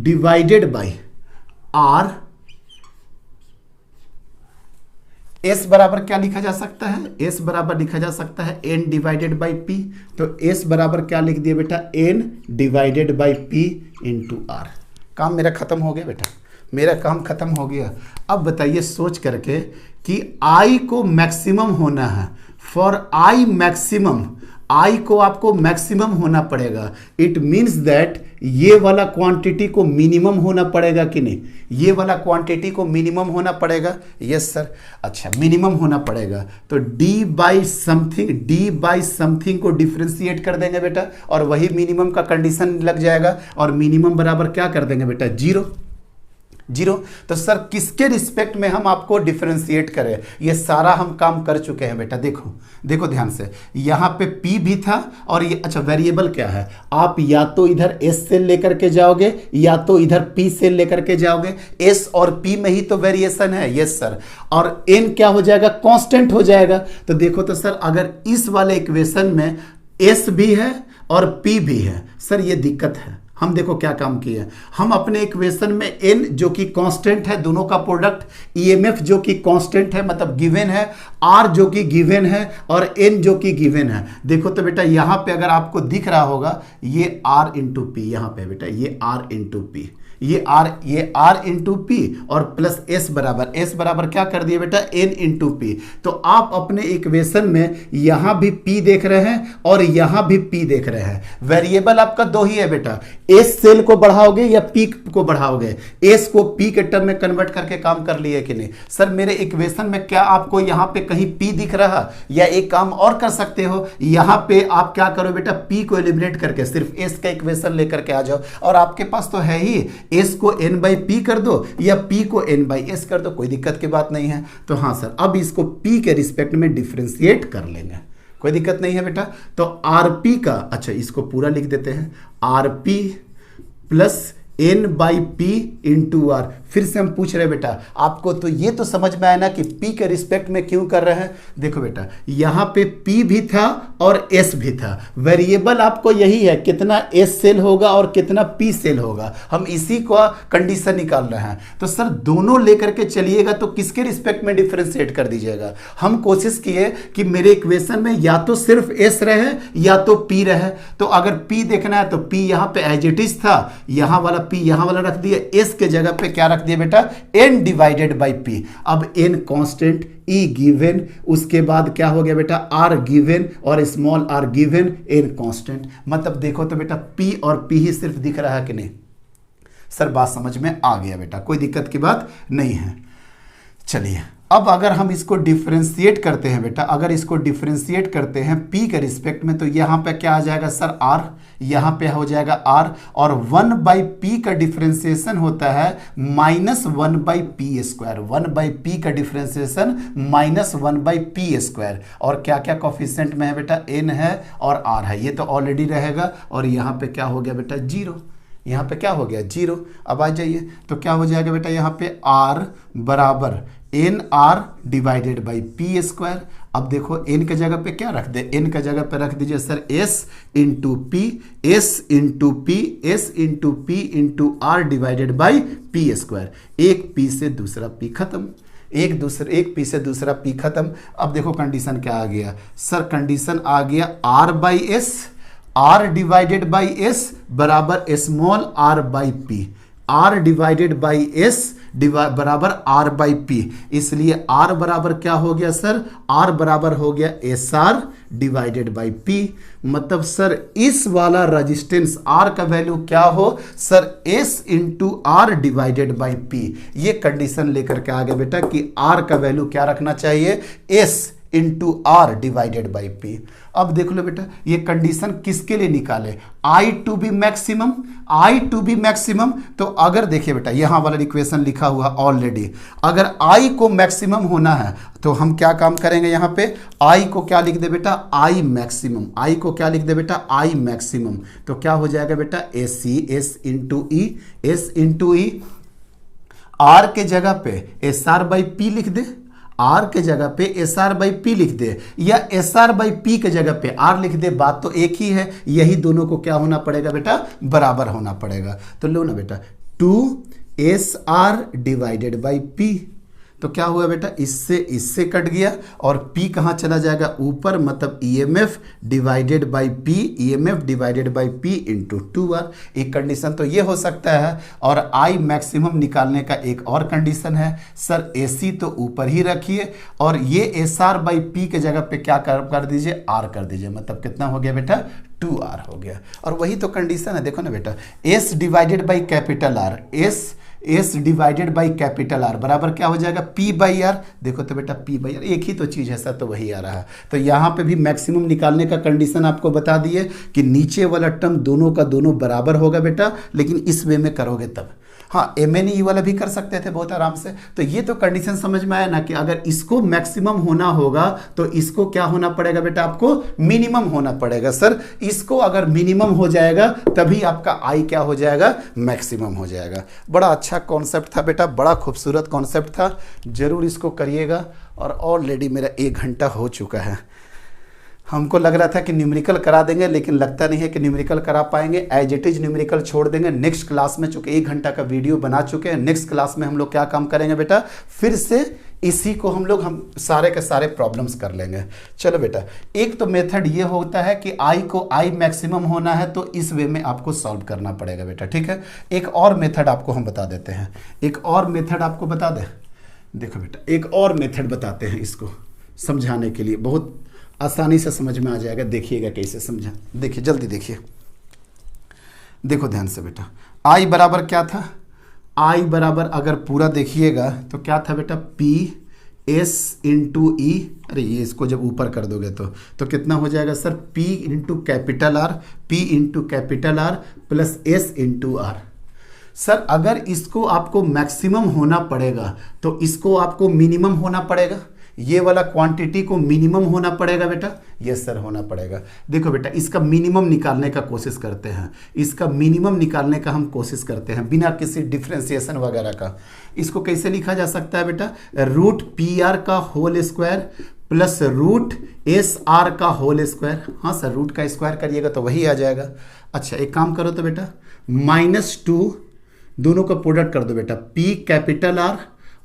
divided by R। S बराबर क्या लिखा जा सकता है? S बराबर लिखा जा सकता है N डिवाइडेड बाई P। तो S बराबर क्या लिख दिया बेटा? N divided by P into R। काम मेरा खत्म हो गया बेटा। मेरा काम खत्म हो गया। अब बताइए सोच करके कि आई को मैक्सिमम होना है, फॉर आई मैक्सिमम, आई को आपको मैक्सिमम होना पड़ेगा। इट मीन्स दैट ये वाला क्वांटिटी को मिनिमम होना पड़ेगा कि नहीं, ये वाला क्वांटिटी को मिनिमम होना पड़ेगा। यस सर, अच्छा मिनिमम होना पड़ेगा तो d बाई समथिंग को डिफ्रेंशिएट कर देंगे बेटा और वही मिनिमम का कंडीशन लग जाएगा और मिनिमम बराबर क्या कर देंगे बेटा, जीरो। तो सर किसके रिस्पेक्ट में हम आपको डिफरेंशिएट करें, ये सारा हम काम कर चुके हैं बेटा। देखो ध्यान से, यहाँ पे P भी था और ये अच्छा वेरिएबल क्या है, आप या तो इधर S सेल लेकर के जाओगे या तो इधर P सेल लेकर के जाओगे। S और P में ही तो वेरिएशन है। यस सर, और N क्या हो जाएगा, कांस्टेंट हो जाएगा। तो देखो तो सर अगर इस वाले इक्वेशन में S भी है और P भी है, सर ये दिक्कत है। हम देखो क्या काम किए, हम अपने इक्वेशन में n जो कि कांस्टेंट है, दोनों का प्रोडक्ट, EMF जो कि कांस्टेंट है मतलब गिवन है, r जो कि गिवन है और n जो कि गिवन है। देखो तो बेटा यहाँ पे अगर आपको दिख रहा होगा ये r इंटू पी, यहाँ पे बेटा ये r इंटू पी, ये r इंटू पी और प्लस s बराबर क्या कर दिए बेटा, n इंटू पी। तो आप अपने इक्वेशन में यहां भी p देख रहे हैं और यहां भी p देख रहे हैं। वेरिएबल आपका दो ही है बेटा, s सेल को बढ़ाओगे या p को बढ़ाओगे, s को p के टर्म में कन्वर्ट करके काम कर लिए कि नहीं। सर मेरे इक्वेशन में क्या आपको यहां पे कहीं p दिख रहा, या एक काम और कर सकते हो, यहां पे आप क्या करो बेटा, p को एलिमिनेट करके सिर्फ s का इक्वेशन लेकर के आ जाओ और आपके पास तो है ही, s को n बाई पी कर दो या p को n बाई s कर दो, कोई दिक्कत की बात नहीं है। तो हाँ सर, अब इसको p के रिस्पेक्ट में डिफरेंशिएट कर लेंगे, कोई दिक्कत नहीं है बेटा। तो rp का, अच्छा इसको पूरा लिख देते हैं, rp plus n by P into R. फिर से हम पूछ रहे बेटा आपको, तो ये तो समझ में आया ना कि p के रिस्पेक्ट में क्यों कर रहे हैं। देखो बेटा यहाँ पे p भी था और s भी था, वेरिएबल आपको यही है कितना s सेल होगा और कितना p सेल होगा, हम इसी का कंडीशन निकाल रहे हैं। तो सर दोनों लेकर के चलिएगा तो किसके रिस्पेक्ट में डिफरेंशिएट कर दीजिएगा। हम कोशिश किए कि मेरे इक्वेशन में या तो सिर्फ s रहे या तो p रहे। तो अगर p देखना है तो p यहाँ पे एज इट इज था, यहाँ वाला p यहाँ वाला रख दिया, s के जगह पे क्या रख दिया बेटा, n डिवाइडेड बाई p। अब n कांस्टेंट, e गिवन, उसके बाद क्या हो गया बेटा, r गिवन और small r given, n constant. मतलब देखो तो बेटा p और p ही सिर्फ दिख रहा है कि नहीं। सर बात समझ में आ गया बेटा, कोई दिक्कत की बात नहीं है। चलिए अब अगर हम इसको डिफरेंशिएट करते हैं बेटा, अगर इसको डिफरेंशिएट करते हैं p के रिस्पेक्ट में, तो यहाँ पे क्या आ जाएगा सर, r, यहाँ पे हो जाएगा r, और 1 बाई पी का डिफरेंशिएशन होता है -1 by P square. 1 by P का डिफरेंशिएशन -1 बाई पी स्क्वायर। और क्या क्या कॉफिशिएंट में है बेटा, n है और r है, ये तो ऑलरेडी रहेगा। और यहाँ पे क्या हो गया बेटा, 0, यहाँ पे क्या हो गया, 0। अब आ जाइए तो क्या हो जाएगा बेटा, यहाँ पे r बराबर N R divided by P square. अब देखो n के जगह पे क्या रख दे, n के जगह पे रख दीजिए sir s into P, s into P, s into P into R divided by P square. एक p से दूसरा p खत्म, एक पी से दूसरा पी खत्म। अब देखो कंडीशन क्या आ गया सर, कंडीशन आ गया r by S, r divided by S बराबर small r by P, r divided by S बराबर r बाई पी। इसलिए r बराबर क्या हो गया सर, r बराबर हो गया S R divided by P. मतलब सर इस वाला रेजिस्टेंस r का वैल्यू क्या हो sir, s into R divided by P. ये कंडीशन लेकर के आ गए बेटा कि r का वैल्यू क्या रखना चाहिए, s into R divided by P. अब देख लो बेटा ये कंडीशन किसके लिए निकाले, I to be maximum, I to be maximum. तो अगर देखिए बेटा यहाँ वाला इक्वेशन लिखा हुआ ऑलरेडी, अगर I को मैक्सिमम होना है तो हम क्या काम करेंगे, यहाँ पे I को क्या लिख दे बेटा, I मैक्सिमम, I को क्या लिख दे बेटा, I मैक्सिमम। तो क्या हो जाएगा बेटा, S इंटू ई, S इंटू ई, R के जगह पे एस आर बाई पी लिख दे, R के जगह पे एस आर बाई पी लिख दे या एस आर बाई पी के जगह पे R लिख दे, बात तो एक ही है। यही दोनों को क्या होना पड़ेगा बेटा, बराबर होना पड़ेगा। तो लो ना बेटा 2 S R divided by P. तो क्या हुआ बेटा, इससे कट गया और P कहाँ चला जाएगा, ऊपर, मतलब EMF divided by P, EMF divided by P into 2R। एक कंडीशन तो ये हो सकता है। और I मैक्सिमम निकालने का एक और कंडीशन है सर, AC तो ऊपर ही रखिए और ये SR बाई P के जगह पे क्या कर दीजिए, R कर दीजिए, मतलब कितना हो गया बेटा, 2R हो गया। और वही तो कंडीशन है, देखो ना बेटा, S divided by capital R, S divided by capital are बराबर क्या हो जाएगा, P बाई आर। देखो तो बेटा P बाई आर एक ही तो चीज़ है सर, तो वही आ रहा है। तो यहाँ पे भी मैक्सिमम निकालने का कंडीशन आपको बता दिए कि नीचे वाला टर्म दोनों का दोनों बराबर होगा बेटा, लेकिन इस वे में करोगे तब। हाँ, MNE वाला भी कर सकते थे बहुत आराम से। तो ये तो कंडीशन समझ में आया ना कि अगर इसको मैक्सिमम होना होगा तो इसको क्या होना पड़ेगा बेटा, आपको मिनिमम होना पड़ेगा। सर इसको अगर मिनिमम हो जाएगा तभी आपका I क्या हो जाएगा, मैक्सिमम हो जाएगा। बड़ा अच्छा कॉन्सेप्ट था बेटा, बड़ा खूबसूरत कॉन्सेप्ट था, जरूर इसको करिएगा। और ऑलरेडी मेरा 1 घंटा हो चुका है। हमको लग रहा था कि न्यूमेरिकल करा देंगे, लेकिन लगता नहीं है कि न्यूमेरिकल करा पाएंगे। एज इट इज न्यूमेरिकल छोड़ देंगे। नेक्स्ट क्लास में, चूंकि 1 घंटा का वीडियो बना चुके हैं, नेक्स्ट क्लास में हम लोग क्या काम करेंगे बेटा, फिर से इसी को हम सारे के सारे प्रॉब्लम्स कर लेंगे। चलो बेटा, एक तो मेथड ये होता है कि I को I मैक्सिमम होना है तो इस वे में आपको सॉल्व करना पड़ेगा बेटा, ठीक है। एक और मेथड आपको हम बता देते हैं, एक और मेथड आपको बता दें। देखो बेटा, एक और मेथड बताते हैं इसको समझाने के लिए, बहुत आसानी से समझ में आ जाएगा। देखिएगा कैसे समझा, देखिए जल्दी देखिए, देखो ध्यान से बेटा। I बराबर क्या था, I बराबर अगर पूरा देखिएगा तो क्या था बेटा, P S इंटू E। अरे ये इसको जब ऊपर कर दोगे तो कितना हो जाएगा sir, P into capital R, P into capital R plus S into R। Sir अगर इसको आपको मैक्सिमम होना पड़ेगा तो इसको आपको मिनिमम होना पड़ेगा, ये वाला क्वांटिटी को मिनिमम होना पड़ेगा बेटा। यस सर, होना पड़ेगा। देखो बेटा, इसका मिनिमम निकालने का कोशिश करते हैं, इसका मिनिमम निकालने का हम कोशिश करते हैं बिना किसी डिफ्रेंसिएशन वगैरह का। इसको कैसे लिखा जा सकता है बेटा, रूट PR का whole square plus root SR का होल स्क्वायर। हाँ सर, रूट का स्क्वायर करिएगा तो वही आ जाएगा। अच्छा एक काम करो तो बेटा, -2 दोनों का प्रोडक्ट कर दो बेटा, P कैपिटल R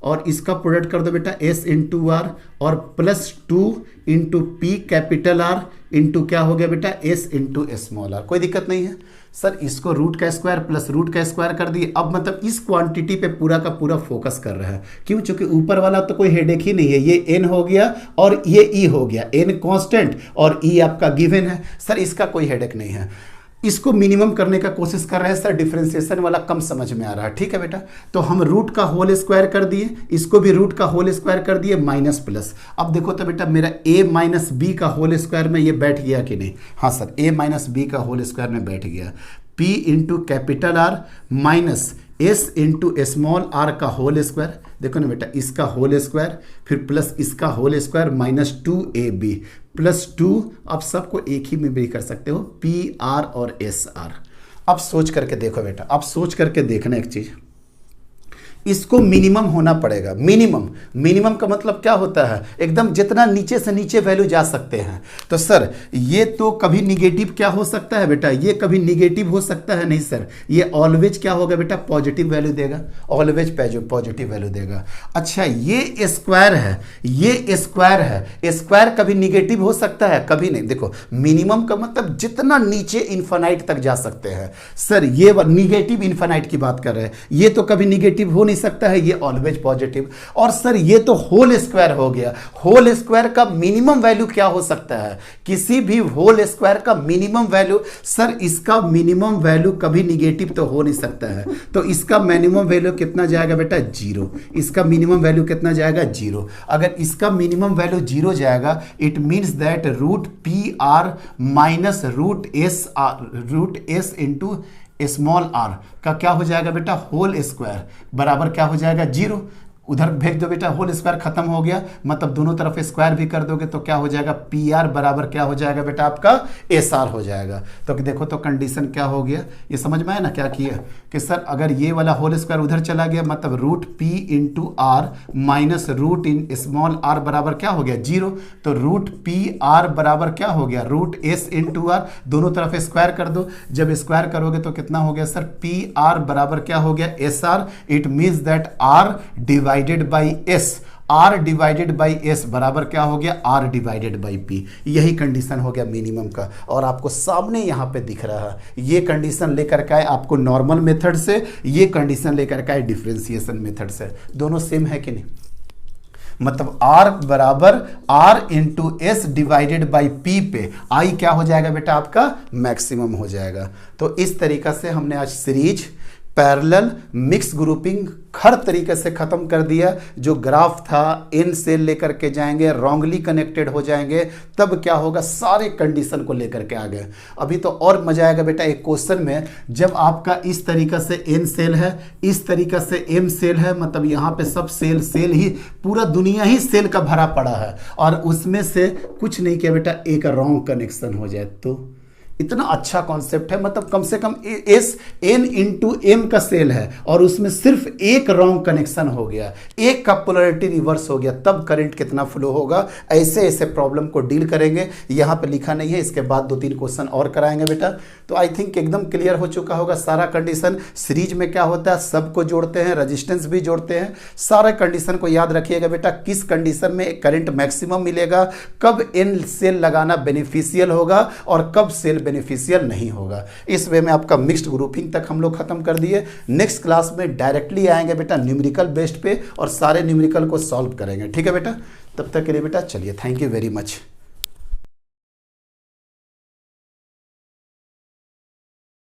और इसका प्रोडक्ट कर दो बेटा S इंटू आर, और +2 into P capital R into क्या हो गया बेटा, S इंटू स्मॉल r। कोई दिक्कत नहीं है सर, इसको रूट का स्क्वायर प्लस रूट का स्क्वायर कर दिए। अब मतलब इस क्वांटिटी पे पूरा का पूरा फोकस कर रहा है, क्यों, चूंकि ऊपर वाला तो कोई हेडेक ही नहीं है, ये n हो गया और ये E हो गया, n कांस्टेंट और E आपका गिवन है। सर इसका कोई हेडेक नहीं है, इसको मिनिमम करने का कोशिश कर रहे हैं सर, डिफरेंशिएशन वाला कम समझ में आ रहा है, ठीक है बेटा। तो हम रूट का होल स्क्वायर कर दिए, इसको भी रूट का होल स्क्वायर कर दिए, माइनस प्लस। अब देखो तो बेटा मेरा a माइनस बी का होल स्क्वायर में ये बैठ गया कि नहीं, हाँ सर, a माइनस बी का होल स्क्वायर में बैठ गया। p into capital R minus s into small r का होल स्क्वायर, देखो ना बेटा, इसका होल स्क्वायर फिर प्लस इसका होल स्क्वायर -2ab +2। अब सबको एक ही में भी कर सकते हो, PR और SR। अब सोच करके देखो बेटा, अब सोच करके देखना एक चीज, इसको मिनिमम होना पड़ेगा। मिनिमम का मतलब क्या होता है, एकदम जितना नीचे से नीचे वैल्यू जा सकते हैं। तो सर ये तो कभी निगेटिव क्या हो सकता है बेटा, ये कभी निगेटिव हो सकता है नहीं सर, ये ऑलवेज क्या होगा बेटा, पॉजिटिव वैल्यू देगा, ऑलवेज पॉजिटिव वैल्यू देगा। अच्छा ये स्क्वायर है, ये स्क्वायर है, स्क्वायर कभी निगेटिव हो सकता है, कभी नहीं। देखो मिनिमम का मतलब जितना नीचे इन्फानाइट तक जा सकते हैं। सर ये निगेटिव इन्फानाइट की बात कर रहे हैं, ये तो कभी निगेटिव हो नहीं सकता है, ये ऑलवेज पॉजिटिव। और सर ये तो होल स्क्वायर हो गया, होल स्क्वायर का मिनिमम वैल्यू क्या हो सकता है, किसी भी होल स्क्वायर का मिनिमम वैल्यू, सर इसका मिनिमम वैल्यू कभी निगेटिव तो हो नहीं सकता है, तो इसका मिनिमम वैल्यू कितना जाएगा बेटा, 0। इसका मिनिमम वैल्यू कितना जाएगा, 0। अगर इसका मिनिमम वैल्यू 0 जाएगा, it means that root PR minus root S into small r का क्या हो जाएगा बेटा, होल स्क्वायर बराबर क्या हो जाएगा, 0। उधर भेज दो बेटा, होल स्क्वायर खत्म हो गया, मतलब दोनों तरफ स्क्वायर भी कर दोगे तो क्या हो जाएगा, PR बराबर क्या हो जाएगा बेटा, आपका SR हो जाएगा। तो देखो तो कंडीशन क्या हो गया, ये समझ में आया ना क्या किया, कि सर अगर ये वाला होल स्क्वायर उधर चला गया, मतलब root P into R minus root in small r बराबर क्या हो गया, 0। तो रूट PR बराबर क्या हो गया, रूट S इंटू R, दोनों तरफ स्क्वायर कर दो, जब स्क्वायर करोगे तो कितना हो गया सर, PR बराबर क्या हो गया, SR। It means that R divide divided by S, R divided by S बराबर क्या हो गया, आर डिवाइडेड बाई पी। यही कंडीशन हो गया मिनिमम का, और आपको सामने यहाँ पे दिख रहा है ये कंडीशन लेकर के आए आपको नॉर्मल मेथड से, ये कंडीशन लेकर के आए डिफरेंशिएशन मेथड से। दोनों सेम है कि नहीं, मतलब R बराबर R into S divided by P पे I क्या हो जाएगा बेटा, आपका मैक्सिमम हो जाएगा। तो इस तरीका से हमने आज सीरीज, पैरेलल, मिक्स ग्रुपिंग हर तरीके से खत्म कर दिया। जो ग्राफ था इन सेल लेकर के जाएंगे, रॉन्गली कनेक्टेड हो जाएंगे, तब क्या होगा, सारे कंडीशन को लेकर के आ गए। अभी तो और मजा आएगा बेटा एक क्वेश्चन में, जब आपका इस तरीका से एन सेल है, इस तरीका से एम सेल है, मतलब यहाँ पे सब सेल सेल ही, पूरा दुनिया ही सेल का भरा पड़ा है, और उसमें से कुछ नहीं किया बेटा, एक रॉन्ग कनेक्शन हो जाए तो। इतना अच्छा कॉन्सेप्ट है, मतलब कम से कम एस एन इंटू एम का सेल है और उसमें सिर्फ एक रॉन्ग कनेक्शन हो गया, एक का पोलैरिटी रिवर्स हो गया, तब करंट कितना फ्लो होगा। ऐसे ऐसे प्रॉब्लम को डील करेंगे। यहाँ पे लिखा नहीं है, इसके बाद 2-3 क्वेश्चन और कराएंगे बेटा। तो आई थिंक एकदम क्लियर हो चुका होगा सारा कंडीशन। सीरीज में क्या होता है, सबको जोड़ते हैं, रजिस्टेंस भी जोड़ते हैं, सारे कंडीशन को याद रखिएगा बेटा। किस कंडीशन में करंट मैक्सिमम मिलेगा, कब एन सेल लगाना बेनिफिशियल होगा और कब सेल बेनिफिशियल नहीं होगा। इस वे में आपका मिक्स्ड ग्रुपिंग तक हम लोग खत्म कर दिए। नेक्स्ट क्लास में डायरेक्टली आएंगे बेटा न्यूमेरिकल बेस्ड पे और सारे न्यूमेरिकल को सॉल्व करेंगे, ठीक है बेटा। तब तक के लिए बेटा चलिए, थैंक यू वेरी मच।